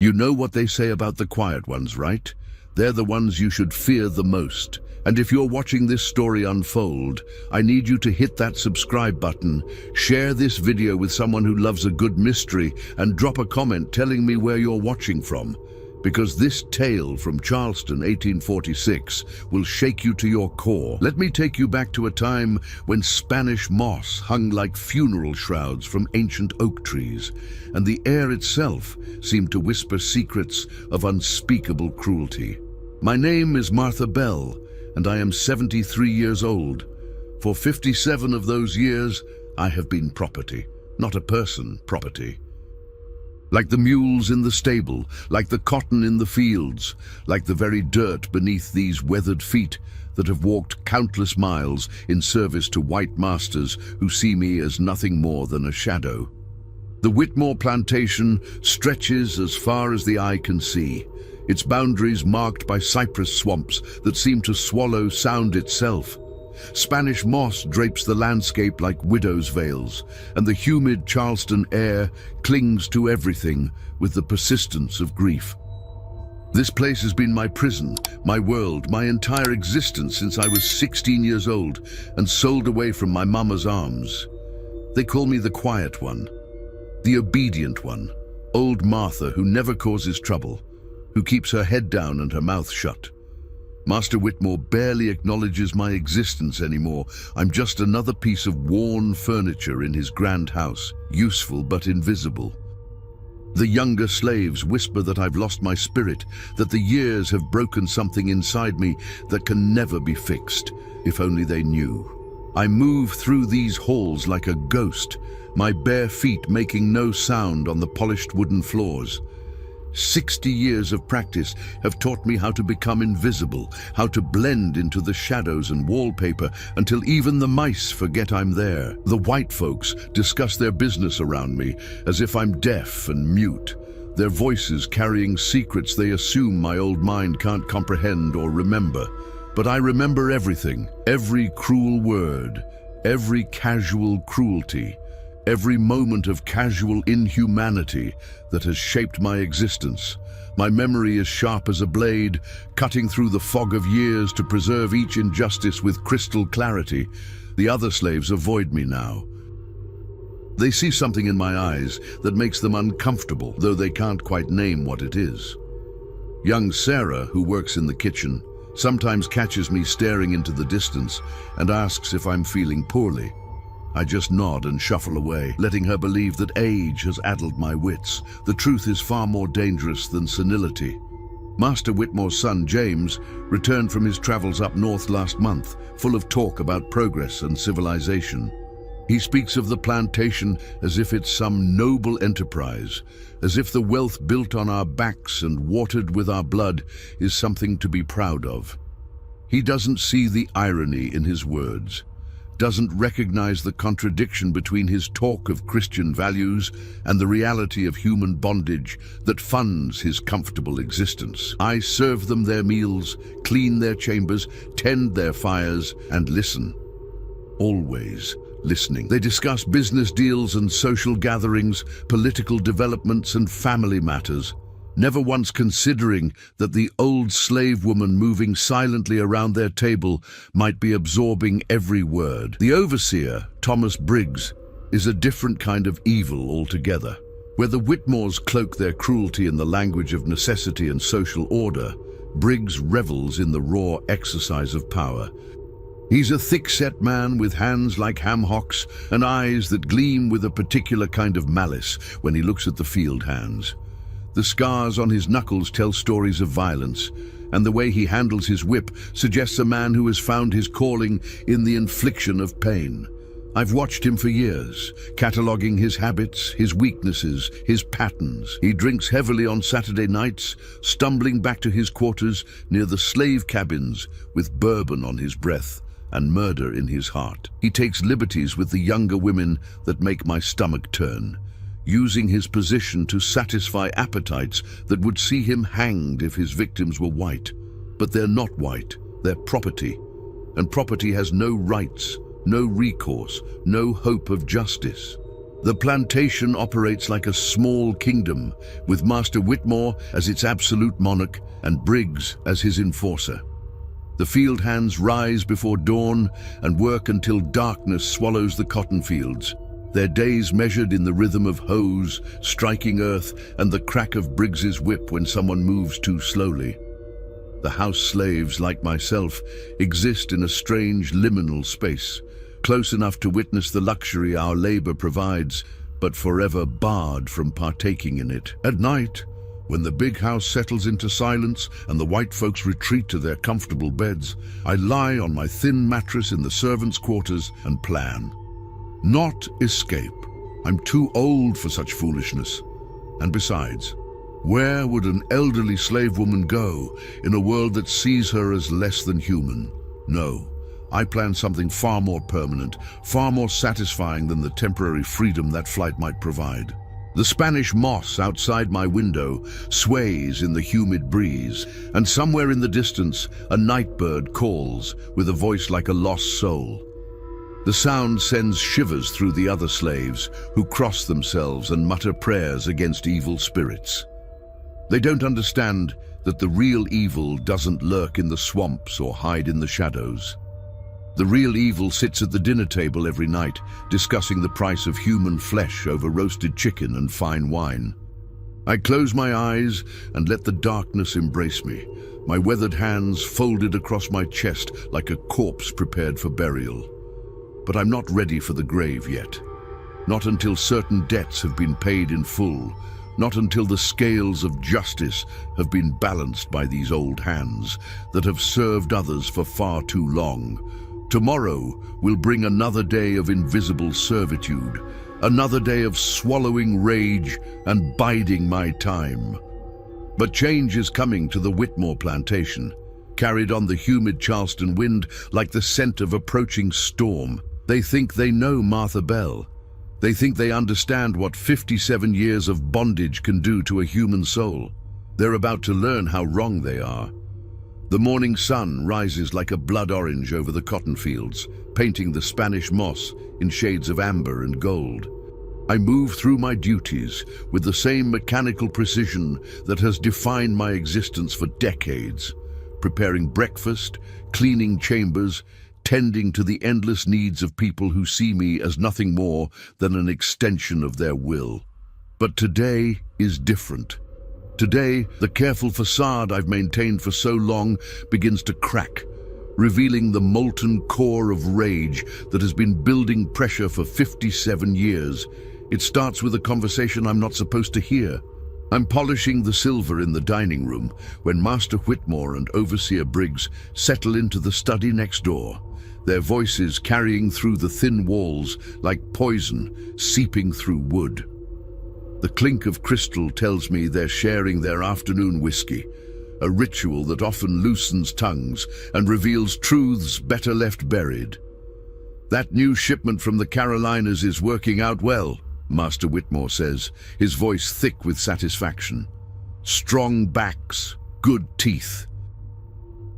You know what they say about the quiet ones, right? They're the ones you should fear the most. And if you're watching this story unfold, I need you to hit that subscribe button, share this video with someone who loves a good mystery, and drop a comment telling me where you're watching from. Because this tale from Charleston, 1846, will shake you to your core. Let me take you back to a time when Spanish moss hung like funeral shrouds from ancient oak trees, and the air itself seemed to whisper secrets of unspeakable cruelty. My name is Martha Bell, and I am 73 years old. For 57 of those years, I have been property, not a person, property. Like the mules in the stable, like the cotton in the fields, like the very dirt beneath these weathered feet that have walked countless miles in service to white masters who see me as nothing more than a shadow. The Whitmore plantation stretches as far as the eye can see, its boundaries marked by cypress swamps that seem to swallow sound itself. Spanish moss drapes the landscape like widow's veils, and the humid Charleston air clings to everything with the persistence of grief. This place has been my prison, my world, my entire existence since I was 16 years old and sold away from my mama's arms. They call me the quiet one, the obedient one, old Martha who never causes trouble, who keeps her head down and her mouth shut. Master Whitmore barely acknowledges my existence anymore. I'm just another piece of worn furniture in his grand house, useful but invisible. The younger slaves whisper that I've lost my spirit, that the years have broken something inside me that can never be fixed, if only they knew. I move through these halls like a ghost, my bare feet making no sound on the polished wooden floors. 60 years of practice have taught me how to become invisible, how to blend into the shadows and wallpaper until even the mice forget I'm there. The white folks discuss their business around me as if I'm deaf and mute, their voices carrying secrets they assume my old mind can't comprehend or remember. But I remember everything, every cruel word, every casual cruelty, every moment of casual inhumanity that has shaped my existence. My memory is sharp as a blade, cutting through the fog of years to preserve each injustice with crystal clarity. The other slaves avoid me now. They see something in my eyes that makes them uncomfortable, though they can't quite name what it is. Young Sarah, who works in the kitchen, sometimes catches me staring into the distance and asks if I'm feeling poorly. I just nod and shuffle away, letting her believe that age has addled my wits. The truth is far more dangerous than senility. Master Whitmore's son, James, returned from his travels up north last month, full of talk about progress and civilization. He speaks of the plantation as if it's some noble enterprise, as if the wealth built on our backs and watered with our blood is something to be proud of. He doesn't see the irony in his words, doesn't recognize the contradiction between his talk of Christian values and the reality of human bondage that funds his comfortable existence. I serve them their meals, clean their chambers, tend their fires, and listen. Always listening. They discuss business deals and social gatherings, political developments and family matters, never once considering that the old slave woman moving silently around their table might be absorbing every word. The overseer, Thomas Briggs, is a different kind of evil altogether. Where the Whitmores cloak their cruelty in the language of necessity and social order, Briggs revels in the raw exercise of power. He's a thick-set man with hands like ham hocks and eyes that gleam with a particular kind of malice when he looks at the field hands. The scars on his knuckles tell stories of violence, and the way he handles his whip suggests a man who has found his calling in the infliction of pain. I've watched him for years, cataloging his habits, his weaknesses, his patterns. He drinks heavily on Saturday nights, stumbling back to his quarters near the slave cabins with bourbon on his breath and murder in his heart. He takes liberties with the younger women that make my stomach turn, using his position to satisfy appetites that would see him hanged if his victims were white. But they're not white, they're property. And property has no rights, no recourse, no hope of justice. The plantation operates like a small kingdom, with Master Whitmore as its absolute monarch and Briggs as his enforcer. The field hands rise before dawn and work until darkness swallows the cotton fields, their days measured in the rhythm of hoes striking earth and the crack of Briggs's whip when someone moves too slowly. The house slaves, like myself, exist in a strange liminal space, close enough to witness the luxury our labor provides, but forever barred from partaking in it. At night, when the big house settles into silence and the white folks retreat to their comfortable beds, I lie on my thin mattress in the servants' quarters and plan. Not escape. I'm too old for such foolishness. And besides, where would an elderly slave woman go in a world that sees her as less than human? No, I plan something far more permanent, far more satisfying than the temporary freedom that flight might provide. The Spanish moss outside my window sways in the humid breeze, and somewhere in the distance, a night bird calls with a voice like a lost soul. The sound sends shivers through the other slaves, who cross themselves and mutter prayers against evil spirits. They don't understand that the real evil doesn't lurk in the swamps or hide in the shadows. The real evil sits at the dinner table every night, discussing the price of human flesh over roasted chicken and fine wine. I close my eyes and let the darkness embrace me, my weathered hands folded across my chest like a corpse prepared for burial. But I'm not ready for the grave yet. Not until certain debts have been paid in full, not until the scales of justice have been balanced by these old hands that have served others for far too long. Tomorrow will bring another day of invisible servitude, another day of swallowing rage and biding my time. But change is coming to the Whitmore plantation, carried on the humid Charleston wind like the scent of approaching storm. They think they know Martha Bell. They think they understand what 57 years of bondage can do to a human soul. They're about to learn how wrong they are. The morning sun rises like a blood orange over the cotton fields, painting the Spanish moss in shades of amber and gold. I move through my duties with the same mechanical precision that has defined my existence for decades, preparing breakfast, cleaning chambers, tending to the endless needs of people who see me as nothing more than an extension of their will. But today is different. Today, the careful facade I've maintained for so long begins to crack, revealing the molten core of rage that has been building pressure for 57 years. It starts with a conversation I'm not supposed to hear. I'm polishing the silver in the dining room when Master Whitmore and Overseer Briggs settle into the study next door, their voices carrying through the thin walls like poison seeping through wood. The clink of crystal tells me they're sharing their afternoon whiskey, a ritual that often loosens tongues and reveals truths better left buried. That new shipment from the Carolinas is working out well, Master Whitmore says, his voice thick with satisfaction. Strong backs, good teeth.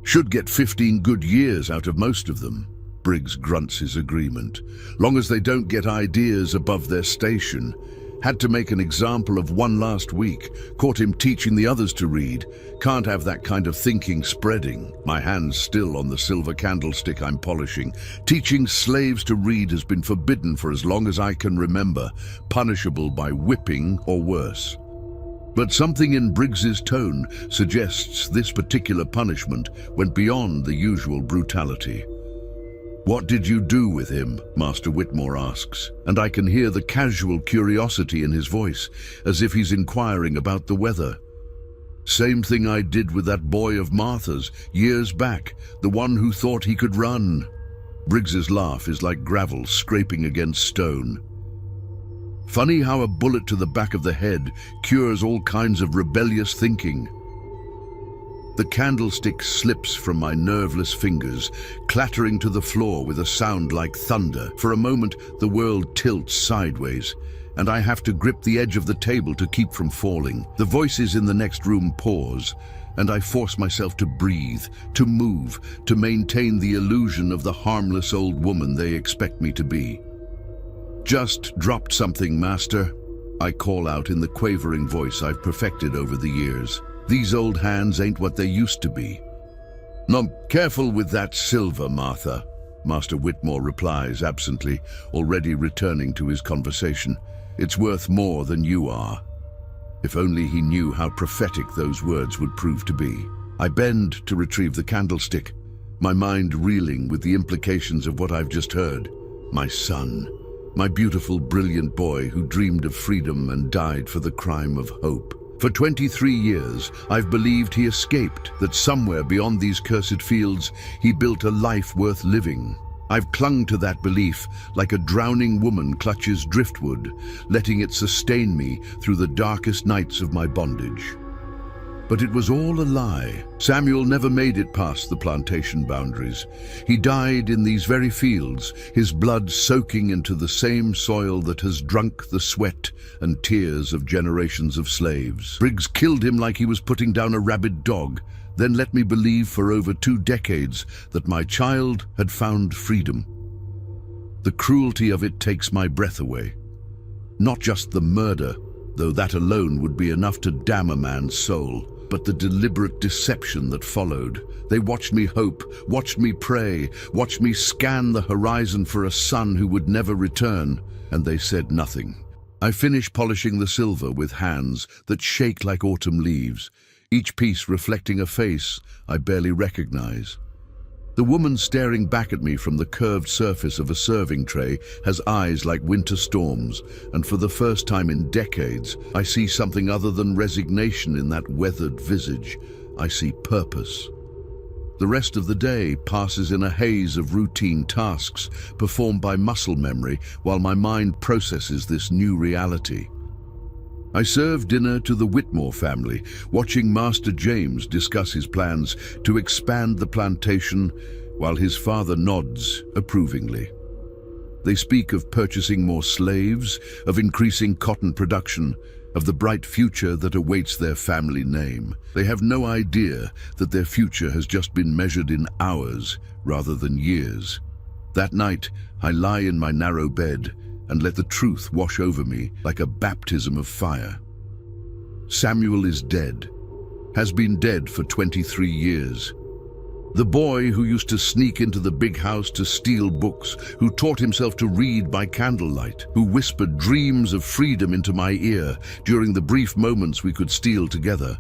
Should get 15 good years out of most of them. Briggs grunts his agreement. Long as they don't get ideas above their station. Had to make an example of one last week. Caught him teaching the others to read. Can't have that kind of thinking spreading. My hand's still on the silver candlestick I'm polishing. Teaching slaves to read has been forbidden for as long as I can remember, punishable by whipping or worse. But something in Briggs's tone suggests this particular punishment went beyond the usual brutality. "What did you do with him?" Master Whitmore asks, and I can hear the casual curiosity in his voice, as if he's inquiring about the weather. "Same thing I did with that boy of Martha's, years back, the one who thought he could run." Briggs's laugh is like gravel scraping against stone. Funny how a bullet to the back of the head cures all kinds of rebellious thinking. The candlestick slips from my nerveless fingers, clattering to the floor with a sound like thunder. For a moment, the world tilts sideways, and I have to grip the edge of the table to keep from falling. The voices in the next room pause, and I force myself to breathe, to move, to maintain the illusion of the harmless old woman they expect me to be. Just dropped something, Master. I call out in the quavering voice I've perfected over the years. These old hands ain't what they used to be. No, careful with that silver, Martha, Master Whitmore replies absently, already returning to his conversation. It's worth more than you are. If only he knew how prophetic those words would prove to be. I bend to retrieve the candlestick, my mind reeling with the implications of what I've just heard. My son, my beautiful, brilliant boy who dreamed of freedom and died for the crime of hope. For 23 years, I've believed he escaped, that somewhere beyond these cursed fields, he built a life worth living. I've clung to that belief like a drowning woman clutches driftwood, letting it sustain me through the darkest nights of my bondage. But it was all a lie. Samuel never made it past the plantation boundaries. He died in these very fields, his blood soaking into the same soil that has drunk the sweat and tears of generations of slaves. Briggs killed him like he was putting down a rabid dog, then let me believe for over 2 decades that my child had found freedom. The cruelty of it takes my breath away. Not just the murder, though that alone would be enough to damn a man's soul, but the deliberate deception that followed. They watched me hope, watched me pray, watched me scan the horizon for a son who would never return, and they said nothing. I finish polishing the silver with hands that shake like autumn leaves, each piece reflecting a face I barely recognize. The woman staring back at me from the curved surface of a serving tray has eyes like winter storms, and for the first time in decades, I see something other than resignation in that weathered visage. I see purpose. The rest of the day passes in a haze of routine tasks performed by muscle memory while my mind processes this new reality. I serve dinner to the Whitmore family, watching Master James discuss his plans to expand the plantation while his father nods approvingly. They speak of purchasing more slaves, of increasing cotton production, of the bright future that awaits their family name. They have no idea that their future has just been measured in hours rather than years. That night, I lie in my narrow bed and let the truth wash over me like a baptism of fire. Samuel is dead, has been dead for 23 years. The boy who used to sneak into the big house to steal books, who taught himself to read by candlelight, who whispered dreams of freedom into my ear during the brief moments we could steal together.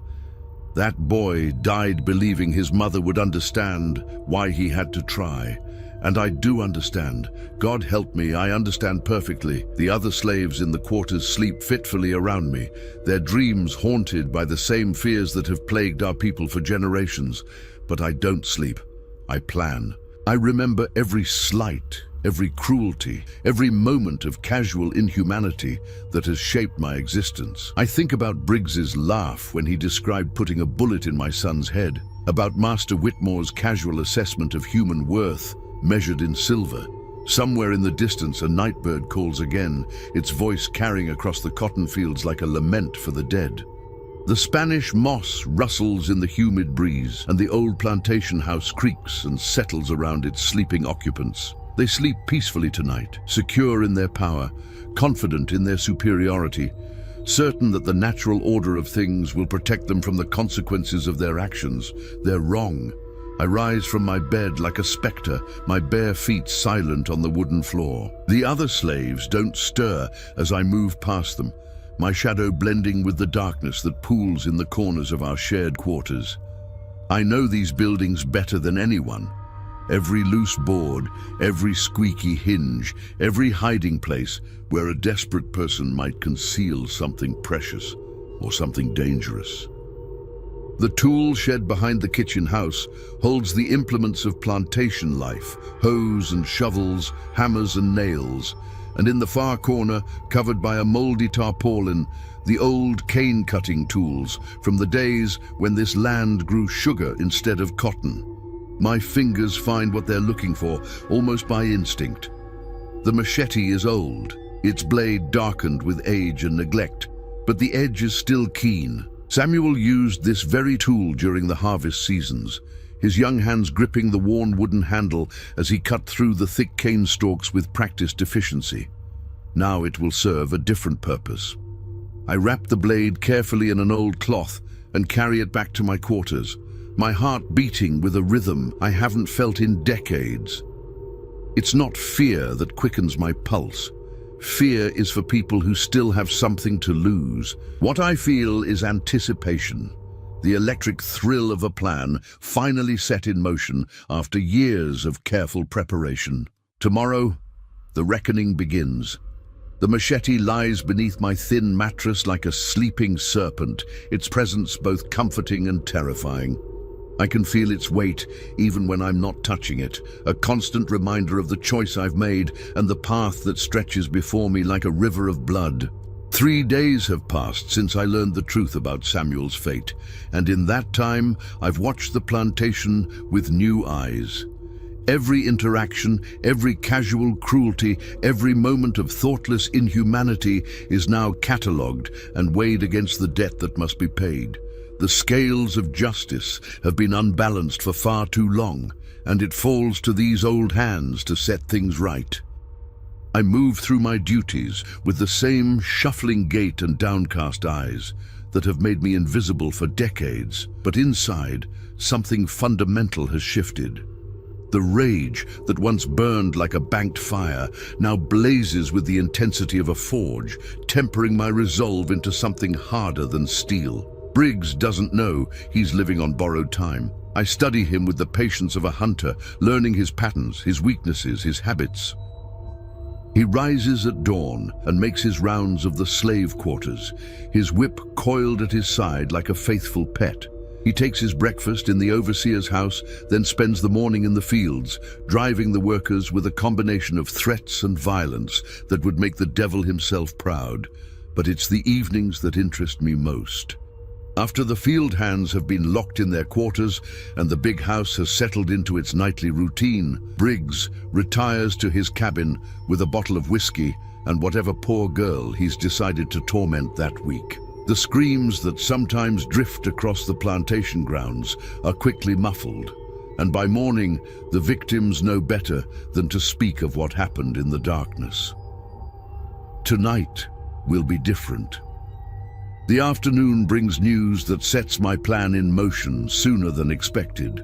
That boy died believing his mother would understand why he had to try. And I do understand. God help me, I understand perfectly. The other slaves in the quarters sleep fitfully around me, their dreams haunted by the same fears that have plagued our people for generations. But I don't sleep. I plan. I remember every slight, every cruelty, every moment of casual inhumanity that has shaped my existence. I think about Briggs's laugh when he described putting a bullet in my son's head, about Master Whitmore's casual assessment of human worth, measured in silver. Somewhere in the distance, a nightbird calls again, its voice carrying across the cotton fields like a lament for the dead. The Spanish moss rustles in the humid breeze, and the old plantation house creaks and settles around its sleeping occupants. They sleep peacefully tonight, secure in their power, confident in their superiority, certain that the natural order of things will protect them from the consequences of their actions. They're wrong. I rise from my bed like a spectre, my bare feet silent on the wooden floor. The other slaves don't stir as I move past them, my shadow blending with the darkness that pools in the corners of our shared quarters. I know these buildings better than anyone. Every loose board, every squeaky hinge, every hiding place where a desperate person might conceal something precious or something dangerous. The tool shed behind the kitchen house holds the implements of plantation life, hoes and shovels, hammers and nails, and in the far corner, covered by a moldy tarpaulin, the old cane-cutting tools from the days when this land grew sugar instead of cotton. My fingers find what they're looking for, almost by instinct. The machete is old, its blade darkened with age and neglect, but the edge is still keen. Samuel used this very tool during the harvest seasons, his young hands gripping the worn wooden handle as he cut through the thick cane stalks with practiced efficiency. Now it will serve a different purpose. I wrap the blade carefully in an old cloth and carry it back to my quarters, my heart beating with a rhythm I haven't felt in decades. It's not fear that quickens my pulse. Fear is for people who still have something to lose. What I feel is anticipation, the electric thrill of a plan finally set in motion after years of careful preparation. Tomorrow, the reckoning begins. The machete lies beneath my thin mattress like a sleeping serpent, its presence both comforting and terrifying. I can feel its weight even when I'm not touching it, a constant reminder of the choice I've made and the path that stretches before me like a river of blood. 3 days have passed since I learned the truth about Samuel's fate, and in that time I've watched the plantation with new eyes. Every interaction, every casual cruelty, every moment of thoughtless inhumanity is now catalogued and weighed against the debt that must be paid. The scales of justice have been unbalanced for far too long, and it falls to these old hands to set things right. I move through my duties with the same shuffling gait and downcast eyes that have made me invisible for decades, but inside, something fundamental has shifted. The rage that once burned like a banked fire now blazes with the intensity of a forge, tempering my resolve into something harder than steel. Briggs doesn't know he's living on borrowed time. I study him with the patience of a hunter, learning his patterns, his weaknesses, his habits. He rises at dawn and makes his rounds of the slave quarters, his whip coiled at his side like a faithful pet. He takes his breakfast in the overseer's house, then spends the morning in the fields, driving the workers with a combination of threats and violence that would make the devil himself proud. But it's the evenings that interest me most. After the field hands have been locked in their quarters and the big house has settled into its nightly routine, Briggs retires to his cabin with a bottle of whiskey and whatever poor girl he's decided to torment that week. The screams that sometimes drift across the plantation grounds are quickly muffled, and by morning the victims know better than to speak of what happened in the darkness. Tonight will be different. The afternoon brings news that sets my plan in motion sooner than expected.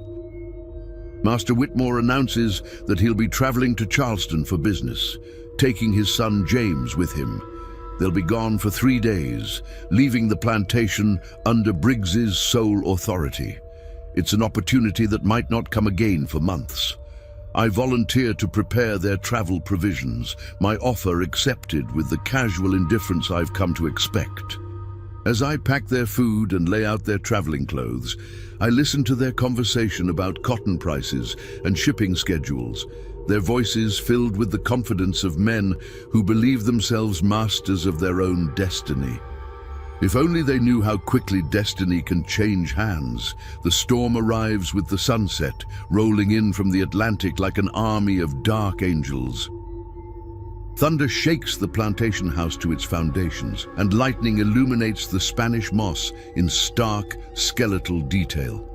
Master Whitmore announces that he'll be traveling to Charleston for business, taking his son James with him. They'll be gone for 3 days, leaving the plantation under Briggs's sole authority. It's an opportunity that might not come again for months. I volunteer to prepare their travel provisions, my offer accepted with the casual indifference I've come to expect. As I pack their food and lay out their traveling clothes, I listen to their conversation about cotton prices and shipping schedules, their voices filled with the confidence of men who believe themselves masters of their own destiny. If only they knew how quickly destiny can change hands. The storm arrives with the sunset, rolling in from the Atlantic like an army of dark angels. Thunder shakes the plantation house to its foundations, and lightning illuminates the Spanish moss in stark, skeletal detail.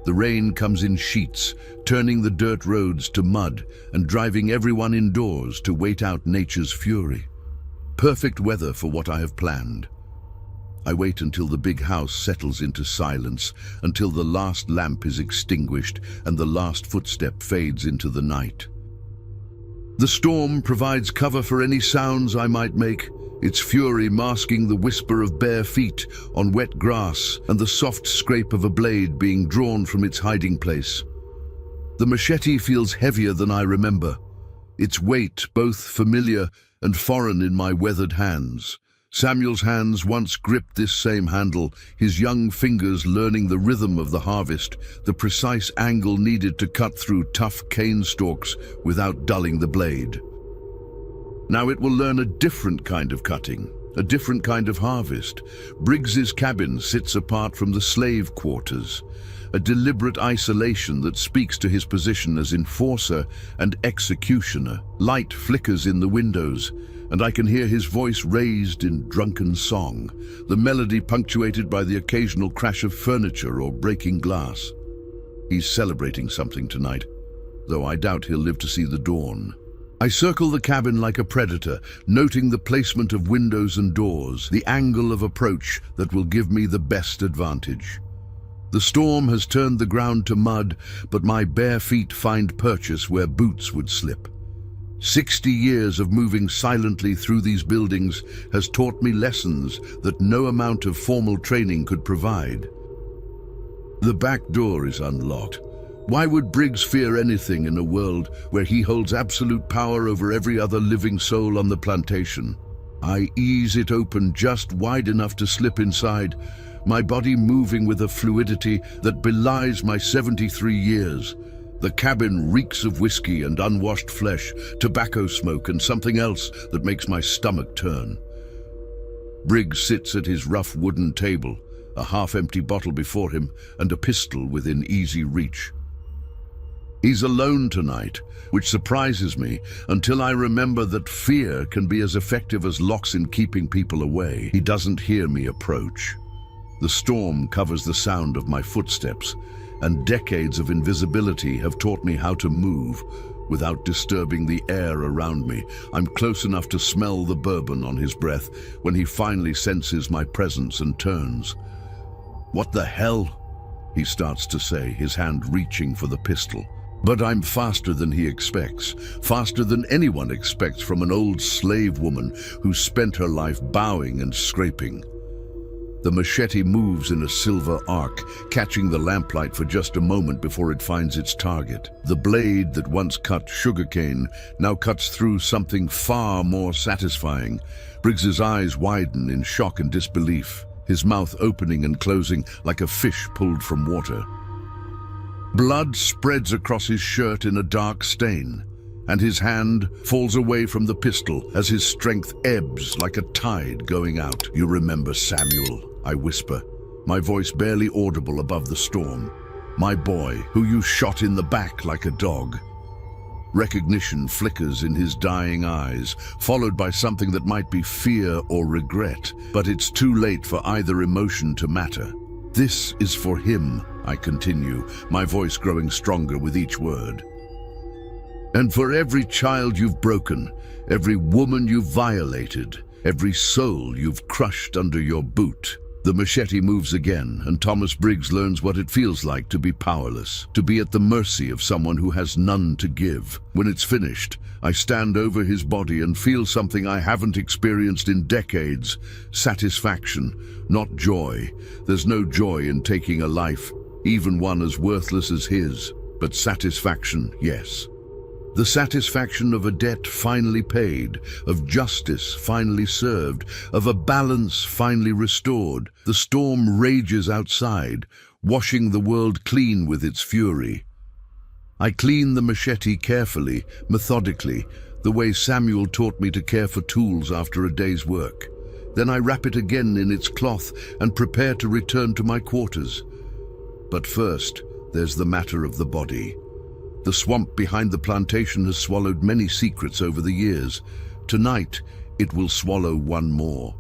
The rain comes in sheets, turning the dirt roads to mud and driving everyone indoors to wait out nature's fury. Perfect weather for what I have planned. I wait until the big house settles into silence, until the last lamp is extinguished and the last footstep fades into the night. The storm provides cover for any sounds I might make, its fury masking the whisper of bare feet on wet grass and the soft scrape of a blade being drawn from its hiding place. The machete feels heavier than I remember, its weight both familiar and foreign in my weathered hands. Samuel's hands once gripped this same handle, his young fingers learning the rhythm of the harvest, the precise angle needed to cut through tough cane stalks without dulling the blade. Now it will learn a different kind of cutting, a different kind of harvest. Briggs's cabin sits apart from the slave quarters, a deliberate isolation that speaks to his position as enforcer and executioner. Light flickers in the windows, and I can hear his voice raised in drunken song, the melody punctuated by the occasional crash of furniture or breaking glass. He's celebrating something tonight, though I doubt he'll live to see the dawn. I circle the cabin like a predator, noting the placement of windows and doors, the angle of approach that will give me the best advantage. The storm has turned the ground to mud, but my bare feet find purchase where boots would slip. 60 years of moving silently through these buildings has taught me lessons that no amount of formal training could provide. The back door is unlocked. Why would Briggs fear anything in a world where he holds absolute power over every other living soul on the plantation? I ease it open just wide enough to slip inside, my body moving with a fluidity that belies my 73 years. The cabin reeks of whiskey and unwashed flesh, tobacco smoke and something else that makes my stomach turn. Briggs sits at his rough wooden table, a half-empty bottle before him and a pistol within easy reach. He's alone tonight, which surprises me until I remember that fear can be as effective as locks in keeping people away. He doesn't hear me approach. The storm covers the sound of my footsteps, and decades of invisibility have taught me how to move without disturbing the air around me. I'm close enough to smell the bourbon on his breath when he finally senses my presence and turns. "What the hell?" he starts to say, his hand reaching for the pistol. But I'm faster than he expects, faster than anyone expects from an old slave woman who spent her life bowing and scraping. The machete moves in a silver arc, catching the lamplight for just a moment before it finds its target. The blade that once cut sugarcane now cuts through something far more satisfying. Briggs's eyes widen in shock and disbelief, his mouth opening and closing like a fish pulled from water. Blood spreads across his shirt in a dark stain, and his hand falls away from the pistol as his strength ebbs like a tide going out. "You remember Samuel," I whisper, my voice barely audible above the storm. "My boy, who you shot in the back like a dog." Recognition flickers in his dying eyes, followed by something that might be fear or regret, but it's too late for either emotion to matter. "This is for him," I continue, my voice growing stronger with each word. "And for every child you've broken, every woman you've violated, every soul you've crushed under your boot." The machete moves again, and Thomas Briggs learns what it feels like to be powerless, to be at the mercy of someone who has none to give. When it's finished, I stand over his body and feel something I haven't experienced in decades. Satisfaction, not joy. There's no joy in taking a life, even one as worthless as his, but satisfaction, yes. The satisfaction of a debt finally paid, of justice finally served, of a balance finally restored. The storm rages outside, washing the world clean with its fury. I clean the machete carefully, methodically, the way Samuel taught me to care for tools after a day's work. Then I wrap it again in its cloth and prepare to return to my quarters. But first, there's the matter of the body. The swamp behind the plantation has swallowed many secrets over the years. Tonight, it will swallow one more.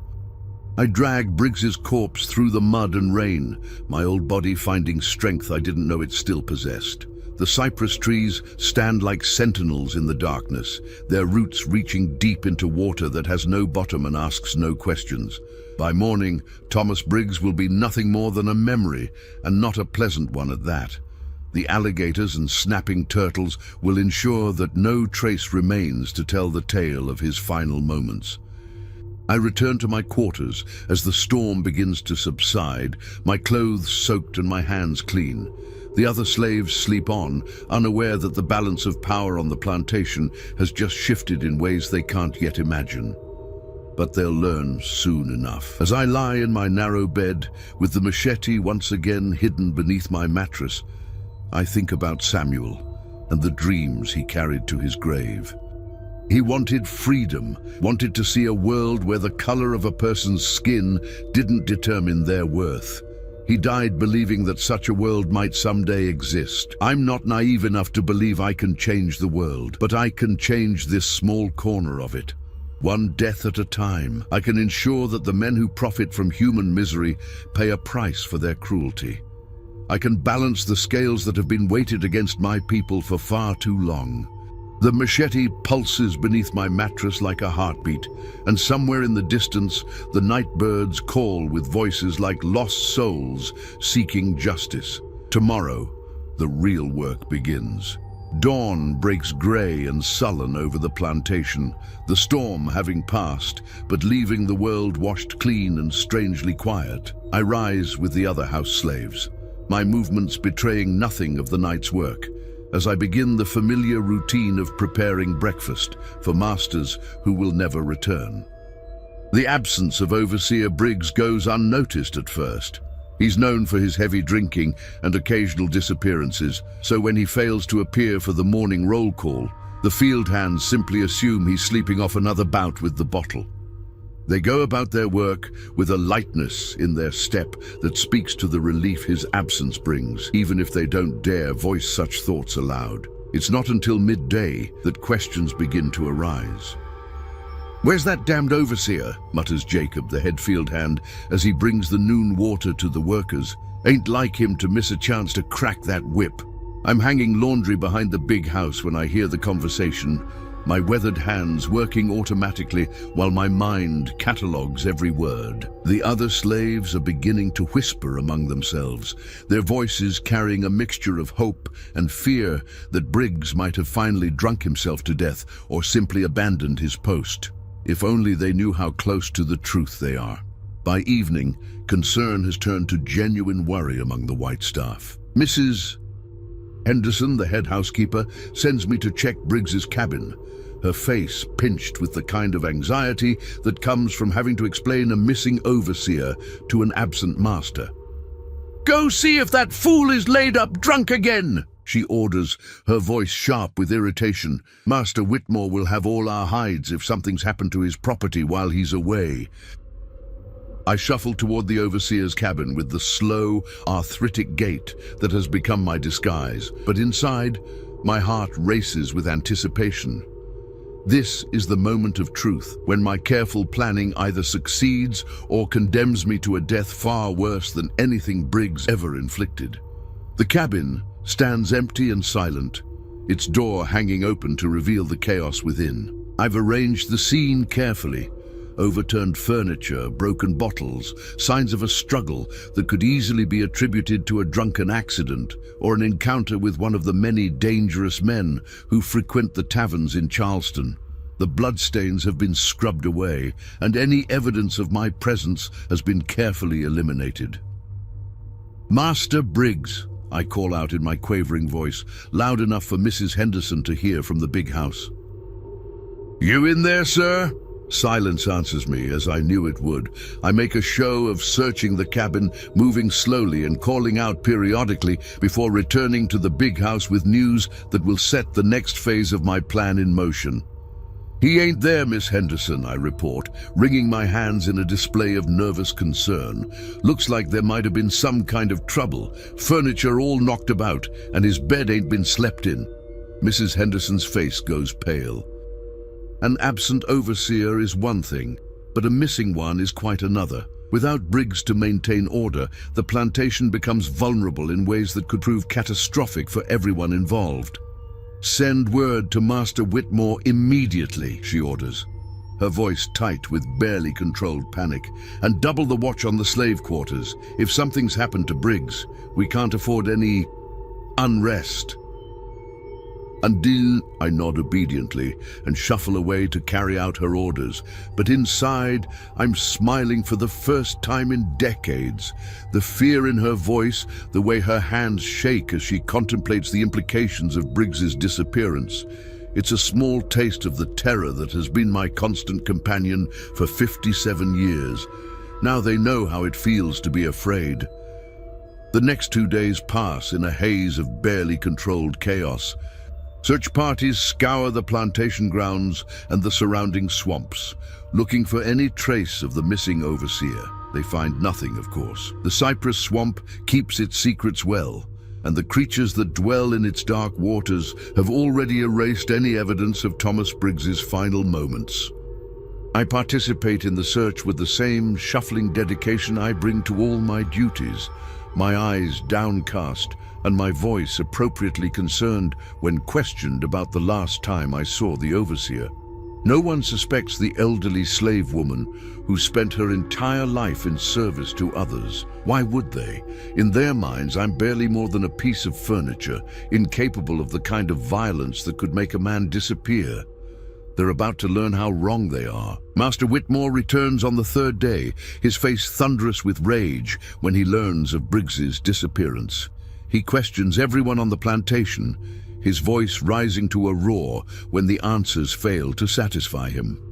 I drag Briggs's corpse through the mud and rain, my old body finding strength I didn't know it still possessed. The cypress trees stand like sentinels in the darkness, their roots reaching deep into water that has no bottom and asks no questions. By morning, Thomas Briggs will be nothing more than a memory, and not a pleasant one at that. The alligators and snapping turtles will ensure that no trace remains to tell the tale of his final moments. I return to my quarters as the storm begins to subside, my clothes soaked and my hands clean. The other slaves sleep on, unaware that the balance of power on the plantation has just shifted in ways they can't yet imagine. But they'll learn soon enough. As I lie in my narrow bed, with the machete once again hidden beneath my mattress, I think about Samuel and the dreams he carried to his grave. He wanted freedom, wanted to see a world where the color of a person's skin didn't determine their worth. He died believing that such a world might someday exist. I'm not naive enough to believe I can change the world, but I can change this small corner of it. One death at a time, I can ensure that the men who profit from human misery pay a price for their cruelty. I can balance the scales that have been weighted against my people for far too long. The machete pulses beneath my mattress like a heartbeat, and somewhere in the distance, the night birds call with voices like lost souls seeking justice. Tomorrow, the real work begins. Dawn breaks grey and sullen over the plantation, the storm having passed, but leaving the world washed clean and strangely quiet. I rise with the other house slaves, my movements betraying nothing of the night's work, as I begin the familiar routine of preparing breakfast for masters who will never return. The absence of Overseer Briggs goes unnoticed at first. He's known for his heavy drinking and occasional disappearances, so when he fails to appear for the morning roll call, the field hands simply assume he's sleeping off another bout with the bottle. They go about their work with a lightness in their step that speaks to the relief his absence brings, even if they don't dare voice such thoughts aloud. It's not until midday that questions begin to arise. "Where's that damned overseer?" mutters Jacob, the head field hand, as he brings the noon water to the workers. "Ain't like him to miss a chance to crack that whip." I'm hanging laundry behind the big house when I hear the conversation, my weathered hands working automatically while my mind catalogues every word. The other slaves are beginning to whisper among themselves, their voices carrying a mixture of hope and fear that Briggs might have finally drunk himself to death or simply abandoned his post. If only they knew how close to the truth they are. By evening, concern has turned to genuine worry among the white staff. Mrs. Henderson, the head housekeeper, sends me to check Briggs's cabin, her face pinched with the kind of anxiety that comes from having to explain a missing overseer to an absent master. "Go see if that fool is laid up drunk again," she orders, her voice sharp with irritation. "Master Whitmore will have all our hides if something's happened to his property while he's away." I shuffle toward the overseer's cabin with the slow, arthritic gait that has become my disguise, but inside, my heart races with anticipation. This is the moment of truth, when my careful planning either succeeds or condemns me to a death far worse than anything Briggs ever inflicted. The cabin stands empty and silent, its door hanging open to reveal the chaos within. I've arranged the scene carefully. Overturned furniture, broken bottles, signs of a struggle that could easily be attributed to a drunken accident or an encounter with one of the many dangerous men who frequent the taverns in Charleston. The bloodstains have been scrubbed away, and any evidence of my presence has been carefully eliminated. "Master Briggs," I call out in my quavering voice, loud enough for Mrs. Henderson to hear from the big house. "You in there, sir?" Silence answers me, as I knew it would. I make a show of searching the cabin, moving slowly and calling out periodically before returning to the big house with news that will set the next phase of my plan in motion. "He ain't there, Miss Henderson," I report, wringing my hands in a display of nervous concern. "Looks like there might have been some kind of trouble. Furniture all knocked about, and his bed ain't been slept in." Mrs. Henderson's face goes pale. An absent overseer is one thing, but a missing one is quite another. Without Briggs to maintain order, the plantation becomes vulnerable in ways that could prove catastrophic for everyone involved. "Send word to Master Whitmore immediately," she orders, her voice tight with barely controlled panic, "and double the watch on the slave quarters. If something's happened to Briggs, we can't afford any unrest." "Until," I nod obediently and shuffle away to carry out her orders, but inside I'm smiling for the first time in decades. The fear in her voice, the way her hands shake as she contemplates the implications of Briggs's disappearance. It's a small taste of the terror that has been my constant companion for 57 years. Now they know how it feels to be afraid. The next 2 days pass in a haze of barely controlled chaos. Search parties scour the plantation grounds and the surrounding swamps, looking for any trace of the missing overseer. They find nothing, of course. The cypress swamp keeps its secrets well, and the creatures that dwell in its dark waters have already erased any evidence of Thomas Briggs's final moments. I participate in the search with the same shuffling dedication I bring to all my duties, my eyes downcast and my voice appropriately concerned when questioned about the last time I saw the overseer. No one suspects the elderly slave woman who spent her entire life in service to others. Why would they? In their minds, I'm barely more than a piece of furniture, incapable of the kind of violence that could make a man disappear. They're about to learn how wrong they are. Master Whitmore returns on the third day, his face thunderous with rage when he learns of Briggs's disappearance. He questions everyone on the plantation, his voice rising to a roar when the answers fail to satisfy him.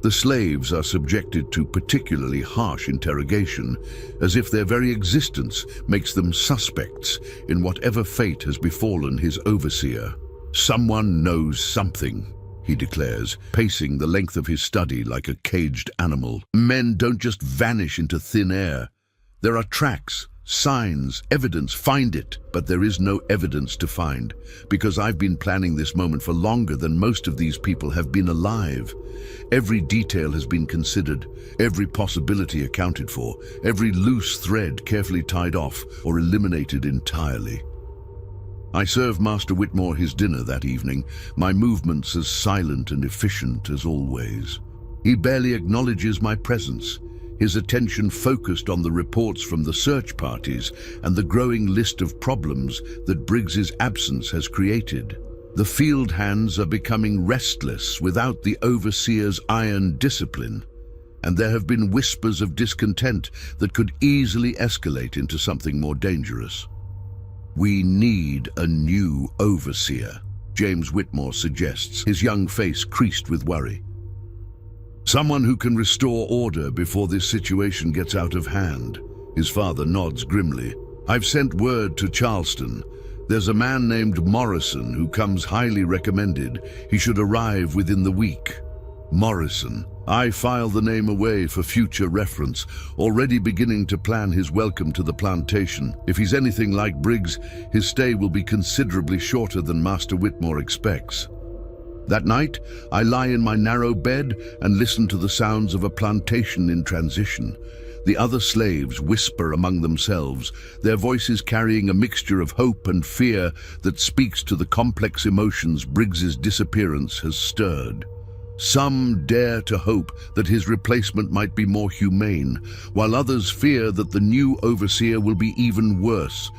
The slaves are subjected to particularly harsh interrogation, as if their very existence makes them suspects in whatever fate has befallen his overseer. "Someone knows something," he declares, pacing the length of his study like a caged animal. "Men don't just vanish into thin air. There are tracks, signs, evidence. Find it." But there is no evidence to find, because I've been planning this moment for longer than most of these people have been alive. Every detail has been considered, every possibility accounted for, every loose thread carefully tied off or eliminated entirely. I serve Master Whitmore his dinner that evening, my movements as silent and efficient as always. He barely acknowledges my presence, his attention focused on the reports from the search parties and the growing list of problems that Briggs's absence has created. The field hands are becoming restless without the overseer's iron discipline, and there have been whispers of discontent that could easily escalate into something more dangerous. "We need a new overseer," James Whitmore suggests, his young face creased with worry. "Someone who can restore order before this situation gets out of hand." His father nods grimly. "I've sent word to Charleston. There's a man named Morrison who comes highly recommended. He should arrive within the week." Morrison. I file the name away for future reference, already beginning to plan his welcome to the plantation. If he's anything like Briggs, his stay will be considerably shorter than Master Whitmore expects. That night, I lie in my narrow bed and listen to the sounds of a plantation in transition. The other slaves whisper among themselves, their voices carrying a mixture of hope and fear that speaks to the complex emotions Briggs's disappearance has stirred. Some dare to hope that his replacement might be more humane, while others fear that the new overseer will be even worse,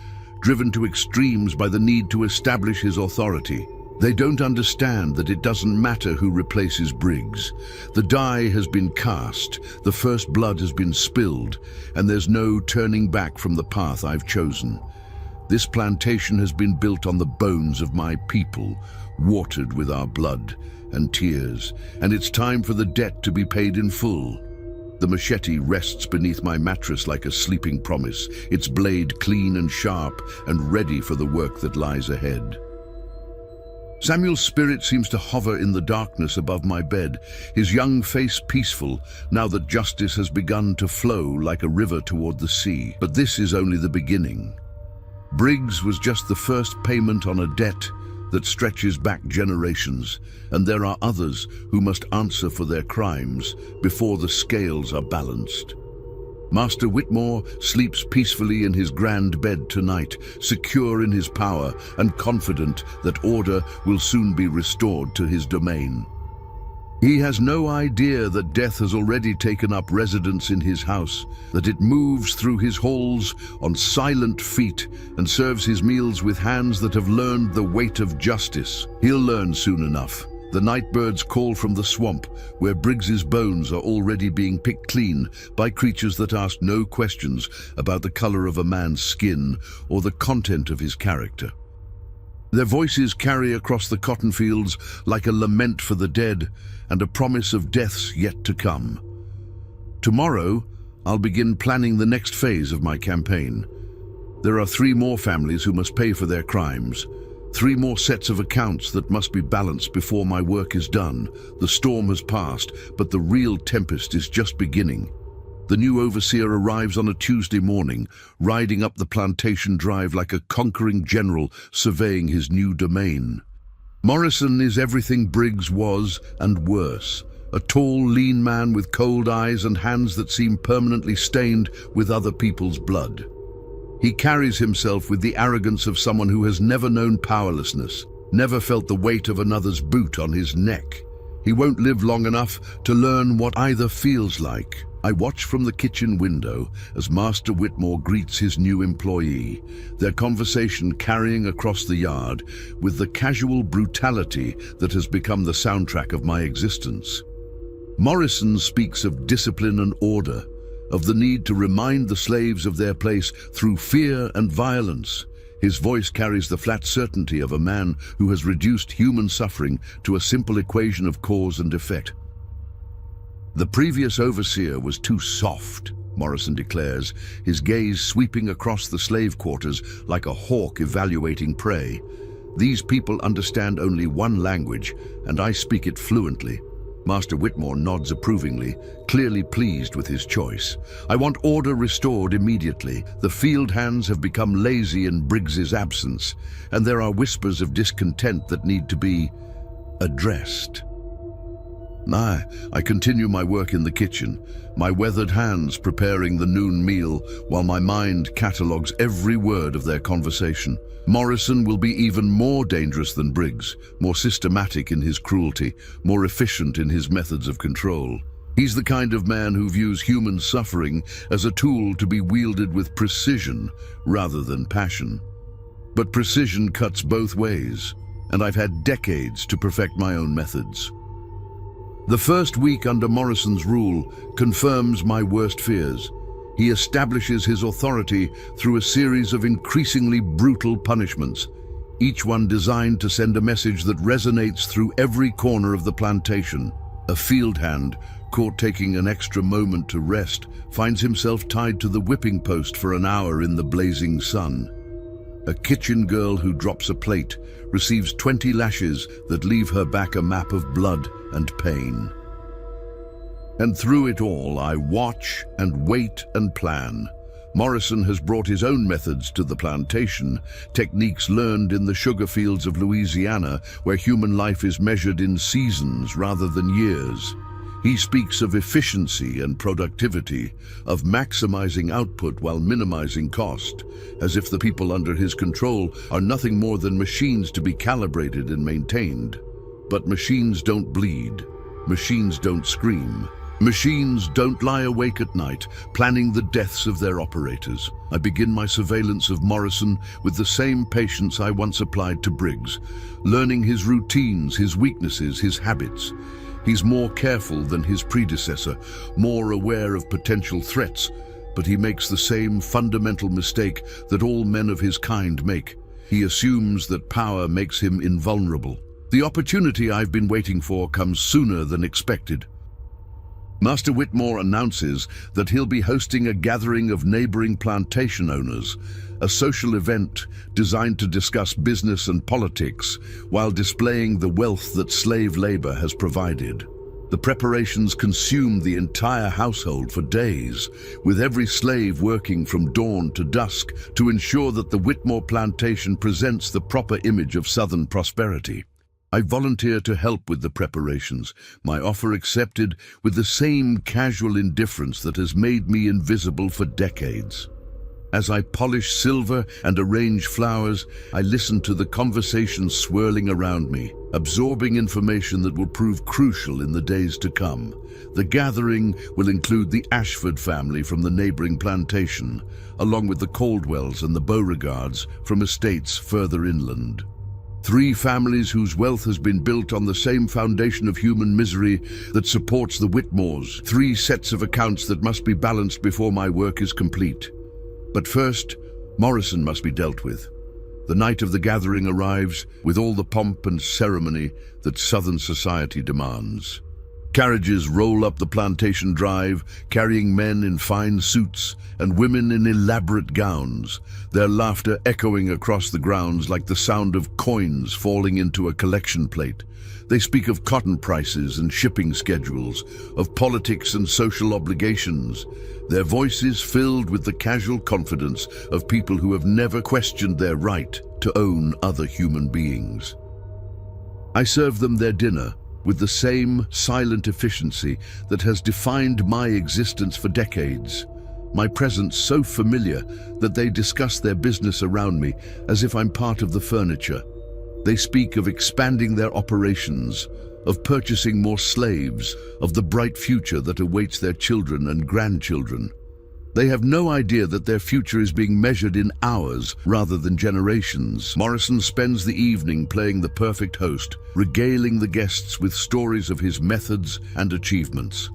driven to extremes by the need to establish his authority. They don't understand that it doesn't matter who replaces Briggs. The die has been cast, the first blood has been spilled, and there's no turning back from the path I've chosen. This plantation has been built on the bones of my people, watered with our blood and tears, and it's time for the debt to be paid in full. The machete rests beneath my mattress like a sleeping promise, its blade clean and sharp and ready for the work that lies ahead. Samuel's spirit seems to hover in the darkness above my bed, his young face peaceful, now that justice has begun to flow like a river toward the sea. But this is only the beginning. Briggs was just the first payment on a debt that stretches back generations, and there are others who must answer for their crimes before the scales are balanced. Master Whitmore sleeps peacefully in his grand bed tonight, secure in his power and confident that order will soon be restored to his domain. He has no idea that death has already taken up residence in his house, that it moves through his halls on silent feet and serves his meals with hands that have learned the weight of justice. He'll learn soon enough. The night birds call from the swamp, where Briggs's bones are already being picked clean by creatures that ask no questions about the color of a man's skin or the content of his character. Their voices carry across the cotton fields like a lament for the dead and a promise of deaths yet to come. Tomorrow, I'll begin planning the next phase of my campaign. There are 3 more families who must pay for their crimes. 3 more sets of accounts that must be balanced before my work is done. The storm has passed, but the real tempest is just beginning. The new overseer arrives on a Tuesday morning, riding up the plantation drive like a conquering general surveying his new domain. Morrison is everything Briggs was and worse. A tall, lean man with cold eyes and hands that seem permanently stained with other people's blood. He carries himself with the arrogance of someone who has never known powerlessness, never felt the weight of another's boot on his neck. He won't live long enough to learn what either feels like. I watch from the kitchen window as Master Whitmore greets his new employee, their conversation carrying across the yard with the casual brutality that has become the soundtrack of my existence. Morrison speaks of discipline and order, of the need to remind the slaves of their place through fear and violence. His voice carries the flat certainty of a man who has reduced human suffering to a simple equation of cause and effect. The previous overseer was too soft, Morrison declares, his gaze sweeping across the slave quarters like a hawk evaluating prey. These people understand only one language, and I speak it fluently. Master Whitmore nods approvingly, clearly pleased with his choice. I want order restored immediately. The field hands have become lazy in Briggs's absence, and there are whispers of discontent that need to be addressed. I continue my work in the kitchen, my weathered hands preparing the noon meal while my mind catalogues every word of their conversation. Morrison will be even more dangerous than Briggs, more systematic in his cruelty, more efficient in his methods of control. He's the kind of man who views human suffering as a tool to be wielded with precision rather than passion. But precision cuts both ways, and I've had decades to perfect my own methods. The first week under Morrison's rule confirms my worst fears. He establishes his authority through a series of increasingly brutal punishments, each one designed to send a message that resonates through every corner of the plantation. A field hand, caught taking an extra moment to rest, finds himself tied to the whipping post for an hour in the blazing sun. A kitchen girl who drops a plate receives 20 lashes that leave her back a map of blood and pain. And through it all, I watch and wait and plan. Morrison has brought his own methods to the plantation, techniques learned in the sugar fields of Louisiana, where human life is measured in seasons rather than years. He speaks of efficiency and productivity, of maximizing output while minimizing cost, as if the people under his control are nothing more than machines to be calibrated and maintained. But machines don't bleed. Machines don't scream. Machines don't lie awake at night, planning the deaths of their operators. I begin my surveillance of Morrison with the same patience I once applied to Briggs, learning his routines, his weaknesses, his habits. He's more careful than his predecessor, more aware of potential threats, but he makes the same fundamental mistake that all men of his kind make. He assumes that power makes him invulnerable. The opportunity I've been waiting for comes sooner than expected. Master Whitmore announces that he'll be hosting a gathering of neighboring plantation owners, a social event designed to discuss business and politics while displaying the wealth that slave labor has provided. The preparations consume the entire household for days, with every slave working from dawn to dusk to ensure that the Whitmore plantation presents the proper image of Southern prosperity. I volunteer to help with the preparations, my offer accepted with the same casual indifference that has made me invisible for decades. As I polish silver and arrange flowers, I listen to the conversation swirling around me, absorbing information that will prove crucial in the days to come. The gathering will include the Ashford family from the neighboring plantation, along with the Caldwells and the Beauregards from estates further inland. 3 families whose wealth has been built on the same foundation of human misery that supports the Whitmores. 3 sets of accounts that must be balanced before my work is complete. But first, Morrison must be dealt with. The night of the gathering arrives with all the pomp and ceremony that Southern society demands. Carriages roll up the plantation drive, carrying men in fine suits and women in elaborate gowns, their laughter echoing across the grounds like the sound of coins falling into a collection plate. They speak of cotton prices and shipping schedules, of politics and social obligations, their voices filled with the casual confidence of people who have never questioned their right to own other human beings. I serve them their dinner with the same silent efficiency that has defined my existence for decades. my presence so familiar that they discuss their business around me as if I'm part of the furniture. They speak of expanding their operations, of purchasing more slaves, of the bright future that awaits their children and grandchildren. They have no idea that their future is being measured in hours rather than generations. Morrison spends the evening playing the perfect host, regaling the guests with stories of his methods and achievements.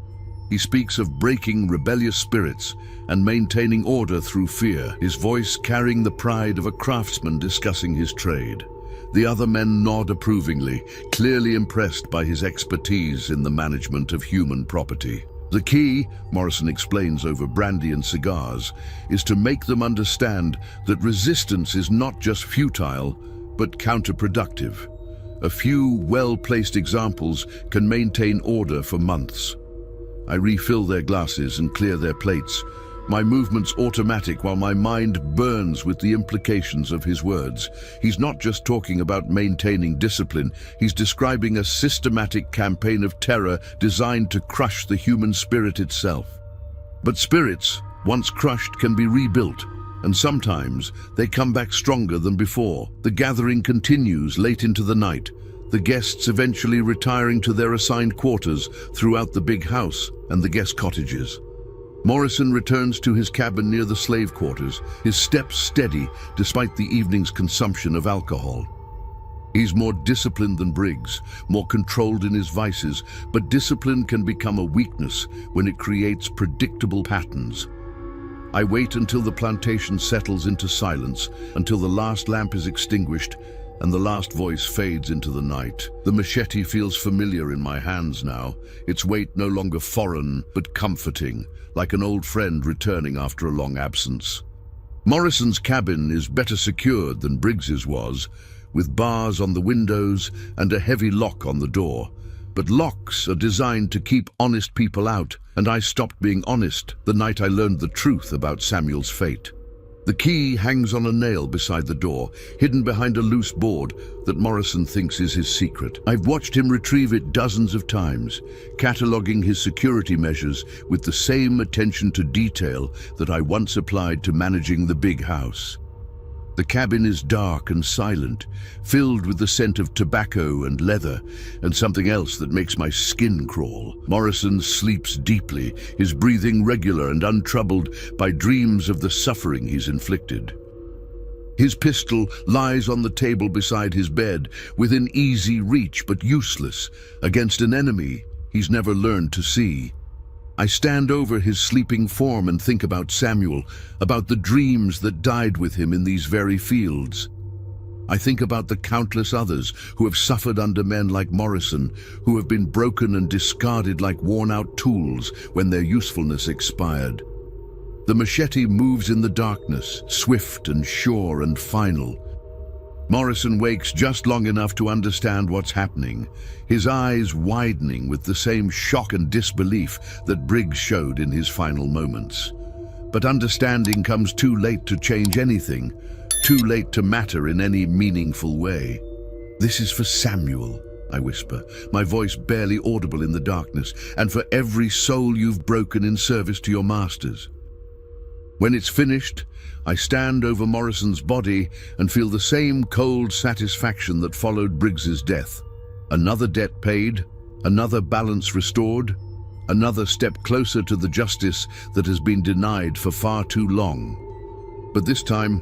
He speaks of breaking rebellious spirits and maintaining order through fear, his voice carrying the pride of a craftsman discussing his trade. The other men nod approvingly, clearly impressed by his expertise in the management of human property. The key, Morrison explains over brandy and cigars, is to make them understand that resistance is not just futile, but counterproductive. A few well-placed examples can maintain order for months. I refill their glasses and clear their plates, my movements automatic while my mind burns with the implications of his words. He's not just talking about maintaining discipline, he's describing a systematic campaign of terror designed to crush the human spirit itself. But spirits, once crushed, can be rebuilt, and sometimes they come back stronger than before. The gathering continues late into the night, the guests eventually retiring to their assigned quarters throughout the big house and the guest cottages. Morrison returns to his cabin near the slave quarters, his steps steady despite the evening's consumption of alcohol. He's more disciplined than Briggs, more controlled in his vices, but discipline can become a weakness when it creates predictable patterns. I wait until the plantation settles into silence, until the last lamp is extinguished and the last voice fades into the night. The machete feels familiar in my hands now, its weight no longer foreign but comforting, like an old friend returning after a long absence. Morrison's cabin is better secured than Briggs's was, with bars on the windows and a heavy lock on the door. But locks are designed to keep honest people out, and I stopped being honest the night I learned the truth about Samuel's fate. The key hangs on a nail beside the door, hidden behind a loose board that Morrison thinks is his secret. I've watched him retrieve it dozens of times, cataloguing his security measures with the same attention to detail that I once applied to managing the big house. The cabin is dark and silent, filled with the scent of tobacco and leather, and something else that makes my skin crawl. Morrison sleeps deeply, his breathing regular and untroubled by dreams of the suffering he's inflicted. His pistol lies on the table beside his bed, within easy reach but useless, against an enemy he's never learned to see. I stand over his sleeping form and think about Samuel, about the dreams that died with him in these very fields. I think about the countless others who have suffered under men like Morrison, who have been broken and discarded like worn-out tools when their usefulness expired. The machete moves in the darkness, swift and sure and final. Morrison wakes just long enough to understand what's happening, his eyes widening with the same shock and disbelief that Briggs showed in his final moments. But understanding comes too late to change anything, too late to matter in any meaningful way. "This is for Samuel," I whisper, my voice barely audible in the darkness, "and for every soul you've broken in service to your masters." When it's finished, I stand over Morrison's body and feel the same cold satisfaction that followed Briggs's death. Another debt paid, another balance restored, another step closer to the justice that has been denied for far too long. But this time,